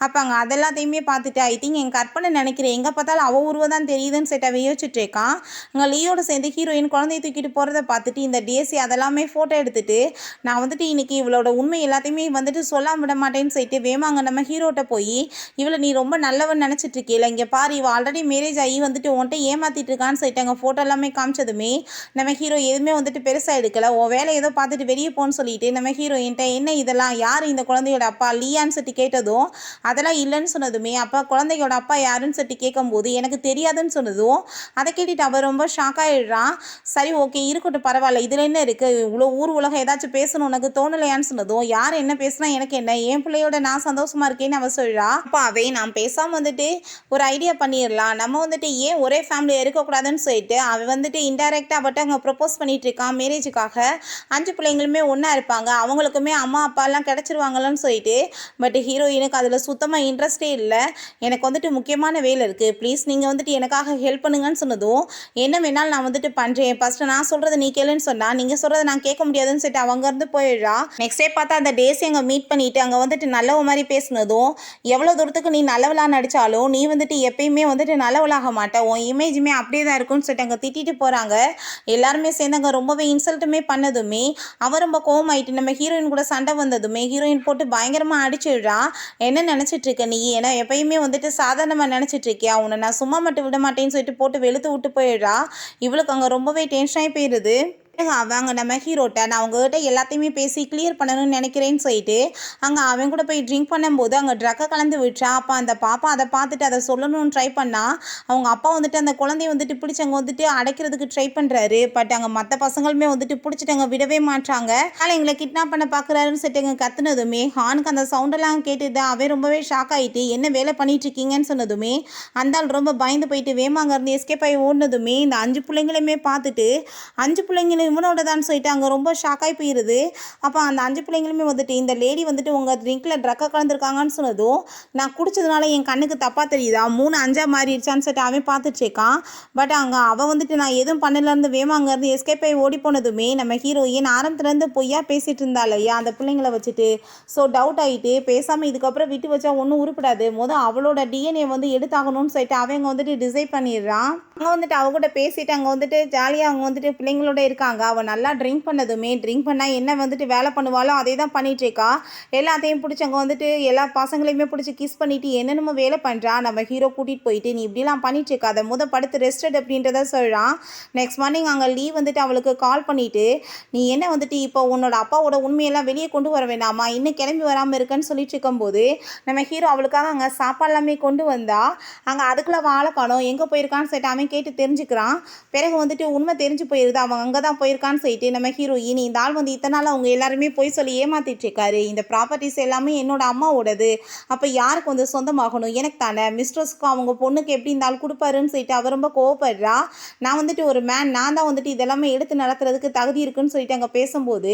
அப்போ அங்கே அதெல்லாத்தையுமே பார்த்துட்டு ஐ திங்க் என் கற்பனை நினைக்கிறேன், எங்கே பார்த்தாலும் அவள் உருவம் தான் தெரியுதுன்னு சொல்லிட்டு யோசிச்சுட்டு இருக்கான். அங்கே லியோட சேர்ந்து ஹீரோயின் குழந்தைய தூக்கிட்டு போகிறத பார்த்துட்டு இந்த டேசி அதெல்லாமே ஃபோட்டோ எடுத்துட்டு நான் இன்னைக்கு இவளோட உண்மை எல்லாத்தையுமே சொல்லாம விட மாட்டேன்னு சொல்லிட்டு வேமாங்க நம்ம ஹீரோட்ட போய் இவளை நீ ரொம்ப நல்லவன் நினச்சிட்டு இருக்கீல, இங்கே பாரு இவள் ஆல்ரெடி மேரேஜ் ஆகி உன்ட்ட ஏமாத்திட்டு இருக்கான்னு சொல்லிட்டு அங்கே ஃபோட்டோ எல்லாமே காமிச்சதுமே நம்ம ஹீரோ எதுவுமே பெருசாக எடுக்கல. உன் வேலை ஏதோ பார்த்துட்டு வெளியே போன்னு சொல்லிட்டு நம்ம ஹீரோயின்ட்ட என்ன இதெல்லாம் யார் இந்த குழந்தையோட அப்பா லியான்னு சொல்லிட்டு கேட்டதும் அதெல்லாம் இல்லைன்னு சொன்னதுமே அப்பா குழந்தையோட அப்பா யாருன்னு சொல்லிட்டு கேட்கும்போது எனக்கு தெரியாதுன்னு சொன்னதும் அதை கேட்டுட்டு அவள் ரொம்ப ஷாக் ஆகிடுறான். சரி ஓகே இருக்கட்டும் பரவாயில்ல, இதில் என்ன இருக்குது, இவ்வளோ ஊர் உலகம் ஏதாச்சும் பேசணும் உனக்கு தோணலையான்னு சொன்னதும் யார் என்ன பேசுனா எனக்கு என்ன, என் பிள்ளையோட நான் சந்தோஷமா இருக்கேன்னு அவள் சொல்கிறா. அப்போ அவை நான் பேசாமல் ஒரு ஐடியா பண்ணிடலாம், நம்ம ஏன் ஒரே ஃபேமிலியாக இருக்கக்கூடாதுன்னு சொல்லிட்டு அவள் இன்டைரக்டாக அவட்ட அங்கே ப்ரப்போஸ் பண்ணிட்டு இருக்கான் மேரேஜுக்காக. 5 பிள்ளைங்களுமே ஒன்றா இருப்பாங்க, அவங்களுக்குமே அம்மா அப்பாலாம் கிடச்சிருவாங்கன்னு சொல்லிட்டு. பட் ஹீரோயினுக்கு அதில் சுத்தமாக இன்ட்ரெஸ்டே இல்லை. எனக்கு முக்கியமான வேலை இருக்குது, ப்ளீஸ் நீங்கள் எனக்காக ஹெல்ப் பண்ணுங்கன்னு சொன்னதும் என்ன வேணாலும் நான் பண்ணுறேன், ஃபஸ்ட்டு நான் சொல்கிறத நீ கேளுன்னு சொன்னால் நீங்கள் சொல்கிறத நான் கேட்க முடியாதுன்னு சொல்லிட்டு அவங்க இருந்து போயிடுறா. நெக்ஸ்ட் டே பார்த்தா அந்த டேஸை அங்கே மீட் பண்ணிவிட்டு அங்கே நல்லவ மாதிரி பேசுனதும் எவ்வளோ தூரத்துக்கு நீ நல்லவளாக நடித்தாலும் நீ எப்பயுமே நல்லவளாக மாட்டேன், உன் இமேஜுமே அப்படியே தான் இருக்குன்னு சொல்லிட்டு அங்கே திட்டிட்டு போகிறாங்க. எல்லாருமே சேர்ந்து அங்கே ரொம்பவே இன்சல்ட்டுமே பண்ணதுமே அவன் ரொம்ப கோவமாயிட்டு நம்ம ஹீரோயின் கூட சண்டை வந்ததுமே ஹீரோயின் போட்டு பயங்கரமாக அடிச்சிடுறா. என்ன நினச்சிட்டு இருக்க நீ, ஏன்னா எப்பயுமே சாதாரணமாக நினச்சிட்டு இருக்கியா, உன்னை நான் சும்மா மட்டும் விட மாட்டேன்னு சொல்லிட்டு போட்டு வெளுத்து விட்டு போயிடுறா. இவளுக்கு அங்கே ரொம்பவே டென்ஷனாகி போயிடுது. அவங்க நம்ம ஹீரோட்ட நான் அவங்ககிட்ட எல்லாத்தையுமே பேசி கிளியர் பண்ணணும்னு நினைக்கிறேன்னு சொல்லிட்டு அங்கே அவன் கூட போய் ட்ரிங்க் பண்ணும்போது அங்கே ட்ரக்கை கலந்து விட்டுறா. அப்போ அந்த பாப்பா அதை பார்த்துட்டு அதை சொல்லணும்னு ட்ரை பண்ணால் அவங்க அப்பா அந்த குழந்தைய பிடிச்சி அங்கே அடைக்கிறதுக்கு ட்ரை பண்ணுறாரு. பட் அங்கே மற்ற பசங்களுமே பிடிச்சிட்டு அங்கே விடவே மாட்டாங்க. அதனால் எங்களை கிட்னாப் பண்ண பார்க்குறாருன்னு சொல்லிட்டு அங்கே கத்துனதுமே ஹானுக்கு அந்த சவுண்டெல்லாம் கேட்டுட்டு அவன் ரொம்பவே ஷாக் ஆகிட்டு என்ன வேலை பண்ணிட்டு இருக்கீங்கன்னு சொன்னதுமே அந்த ஆள் ரொம்ப பயந்து போயிட்டு வேமாங்க இருந்து எஸ்கேப் ஆகி ஓடினதுமே இந்த 5 பிள்ளைங்களையுமே பார்த்துட்டு 5 பிள்ளைங்களும் இவனோட தான் சொல்லிட்டு அங்கே ரொம்ப ஷாக்காகி போயிடுது. அப்போ அந்த 5 பிள்ளைங்களுமே இந்த லேடி உங்கள் ட்ரிங்கில் ட்ரக்கை கலந்துருக்காங்கன்னு சொன்னதும் நான் குடிச்சதுனால என் கண்ணுக்கு தப்பாக தெரியுதா, 3 5 மாறிடுச்சான்னு சொல்லிட்டு அவன் பார்த்துட்டு இருக்கான். பட் அங்கே அவள் நான் எதுவும் பண்ணலருந்து வேமா அங்கேருந்து எஸ்கேப் ஆகி ஓடி போனதுமே நம்ம ஹீரோயின் ஆரம்பத்துலேருந்து பொய்யா பேசிகிட்டு இருந்தா இல்லையா அந்த பிள்ளைங்களை வச்சுட்டு. ஸோ டவுட் ஆகிட்டு பேசாமல் இதுக்கப்புறம் விட்டு வச்சா ஒன்றும் உருப்படாது, அவளோட டிஎன்ஏ எடுத்தாகணும்னு சொல்லிட்டு அவங்க டிசைட் பண்ணிடுறான். அங்கே அவ கூட பேசிட்டு அங்கே ஜாலியாக அவங்க பிள்ளைங்களோட இருக்காங்க. அவள் நல்லா ட்ரிங்க் பண்ணதுமே ட்ரிங்க் பண்ணால் என்ன வேலை பண்ணுவாளோ அதே தான் பண்ணிகிட்ருக்கா. எல்லாத்தையும் பிடிச்சி அங்கே எல்லா பசங்களையுமே பிடிச்சி கிஸ் பண்ணிவிட்டு என்னென்னமோ வேலை பண்ணுறா. நம்ம ஹீரோ கூட்டிகிட்டு போயிட்டு நீ இப்படிலாம் பண்ணிகிட்ருக்கா, அதை படுத்து ரெஸ்டட் அப்படின்றத சொல்கிறான். நெக்ஸ்ட் மார்னிங் அங்கே லீவ் அவளுக்கு கால் பண்ணிவிட்டு நீ என்ன இப்போ உன்னோட அப்பாவோட உண்மையெல்லாம் வெளியே கொண்டு வர வேண்டாமா, இன்னும் கிளம்பி வராமல் இருக்குன்னு சொல்லிட்டு இருக்கும்போது நம்ம ஹீரோ அவளுக்காக அங்கே சாப்பாடு எல்லாமே கொண்டு வந்தா. அங்கே அதுக்குள்ளே வாழை காணும் எங்கே போயிருக்கான்னு சொல்லிட்டு அவன் கேட்டு தெரிஞ்சுக்கிறான். பிறகு உண்மை தெரிஞ்சு போயிடுது, அவன் அங்கே தான் போயிருக்கான்னு சொல்லிட்டு நம்ம ஹீரோயின் இந்த ஆள் வந்து இத்தனை நாள் அவங்க எல்லாருமே போய் சொல்லி ஏமாத்திட்டு இருக்காரு. இந்த ப்ராப்பர்ட்டிஸ் எல்லாமே என்னோட அம்மாவோடது, அப்போ யாருக்கு வந்து சொந்தமாகணும், எனக்கு தானே, மிஸ்ட்ரஸ்க்கும் அவங்க பொண்ணுக்கு எப்படி இந்த ஆள் கொடுப்பாருன்னு சொல்லிட்டு அவர் ரொம்ப கோவப்படுறா. நான் வந்துட்டு ஒரு மேன், நான் தான் வந்துட்டு இதெல்லாமே எடுத்து நடத்துறதுக்கு தகுதி இருக்குன்னு சொல்லிட்டு அங்கே பேசும்போது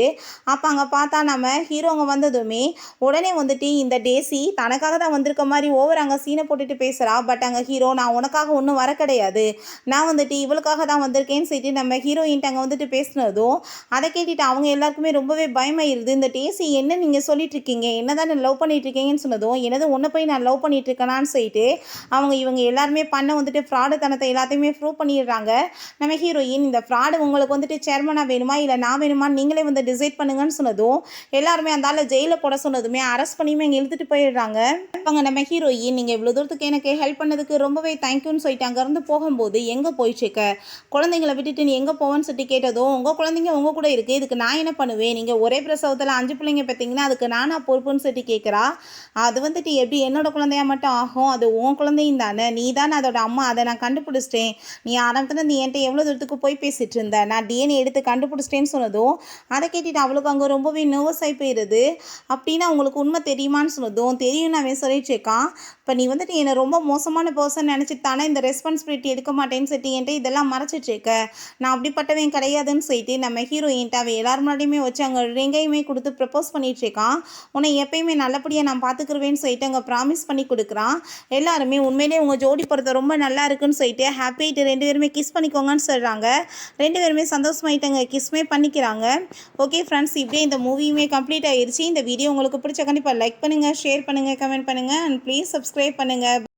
அப்போ அங்கே பார்த்தா நம்ம ஹீரோங்க வந்ததுமே உடனே வந்துட்டு இந்த டேசி தனக்காக தான் வந்திருக்க மாதிரி ஓவர் அங்கே சீனை போட்டுட்டு பேசுகிறா. பட் அங்கே ஹீரோ நான் உனக்காக ஒன்றும் வர கிடையாது, நான் வந்துட்டு இவளுக்காக தான் வந்திருக்கேன்னு சொல்லிட்டு நம்ம ஹீரோயின்ட்டு அங்கே வந்துட்டு பேசினதும் அதை கேட்டுட்டு அவங்க எல்லாருக்குமே ரொம்பவே பயமாயிருது. இந்த டேசி என்ன நீங்கள் சொல்லிட்டு இருக்கீங்க, என்ன தான் லவ் பண்ணிட்டு இருக்கீங்கன்னு சொன்னதும் எனது ஒன்றை போய் நான் லவ் பண்ணிட்டு இருக்கேனான்னு சொல்லிட்டு இவங்க எல்லாருமே பண்ண வந்துட்டு ஃப்ராடு தனத்தை எல்லாத்தையுமே ப்ரூவ் பண்ணிடுறாங்க. நம்ம ஹீரோயின் இந்த ஃப்ராடு உங்களுக்கு வந்துட்டு சேர்மனாக வேணுமா இல்லை நான் வேணுமான்னு நீங்களே வந்து டிசைட் பண்ணுங்கன்னு சொன்னதும் எல்லாருமே அந்த ஆளை ஜெயிலில் போட சொன்னதுமே அரெஸ்ட் பண்ணியுமே இங்கே இழுத்துட்டு போயிடுறாங்க. அவங்க நம்ம ஹீரோயின் நீங்கள் இவ்வளோ தூரத்துக்கு எனக்கு ஹெல்ப் பண்ணதுக்கு ரொம்பவே தேங்க்யூன்னு சொல்லிட்டு அங்கேருந்து போகும்போது எங்கே போயிட்டுருக்க, குழந்தைங்களை விட்டுட்டு நீ எங்கே போவேன்னு சொல்லி கேட்டதும் உங்கள் குழந்தைங்க உங்கள் கூட இருக்குது, இதுக்கு நான் என்ன பண்ணுவேன், நீங்கள் ஒரே பிரசவத்தில் 5 பிள்ளைங்க பார்த்தீங்கன்னா அதுக்கு நானா பொறுப்புன்னு சொல்லி கேட்குறா. அது வந்துட்டு எப்படி என்னோட குழந்தையா மட்டும் ஆகும், அது உன் குழந்தையும் தானே, நீ தானே அதோட அம்மா, அதை நான் கண்டுபிடிச்சிட்டேன், நீ ஆரம்பத்தில் நீ என்கிட்ட எவ்வளோ தூரத்துக்கு போய் பேசிகிட்டு இருந்த, நான் டிஎன்ஏ எடுத்து கண்டுபிடிச்சிட்டேன்னு சொன்னதும் அதை கேட்டுட்டு அவளுக்கு அங்கே ரொம்பவே நர்வஸ் ஆகி போயிடுது. அப்படின்னா உங்களுக்கு உண்மை தெரியுமான்னு சொன்னதும் தெரியும் நான் சொல்லிட்டு இருக்கான். இப்போ நீ வந்துட்டு என்னை ரொம்ப மோசமான பர்சன் நினச்சிட்டு தானே இந்த ரெஸ்பான்சிபிலிட்டி எடுக்க மாட்டேன்னு சொல்லிட்டு என்கிட்ட இதெல்லாம் மறைச்சிட்டு இருக்க, நான் அப்படிப்பட்டவன் கிடையாதுன்னு சொல்லிட்டு நம்ம ஹீரோயின்ட்டு அவன் எல்லாரும் முன்னாடியுமே வச்சு அங்கே ரிங்கையுமே கொடுத்து ப்ரப்போஸ் பண்ணிட்டு இருக்கான். உன்னை எப்பயுமே நல்லபடியாக நான் பார்த்துக்குருவேன்னு சொல்லிட்டு அங்கே ப்ராமிஸ் பண்ணி கொடுக்குறான். எல்லாருமே உண்மையிலேயே உங்கள் ஜோடி பொறுத்த ரொம்ப நல்லா இருக்குன்னு சொல்லிட்டு ஹாப்பிட்டு 2 பேருமே கிஸ் பண்ணிக்கோங்கன்னு சொல்கிறாங்க. 2 பேருமே சந்தோஷமாயிட்டு அங்கே கிஸ்மே பண்ணிக்கிறாங்க. ஓகே ஃப்ரெண்ட்ஸ், இப்படியே இந்த மூவியுமே கம்ப்ளீட் ஆயிடுச்சு. இந்த வீடியோ உங்களுக்கு பிடிச்ச கண்டிப்பாக லைக் பண்ணுங்கள், ஷேர் பண்ணுங்கள், கமெண்ட் பண்ணுங்கள் அண்ட் ப்ளீஸ் சப்ஸ்கிரைப் பண்ணுங்கள்.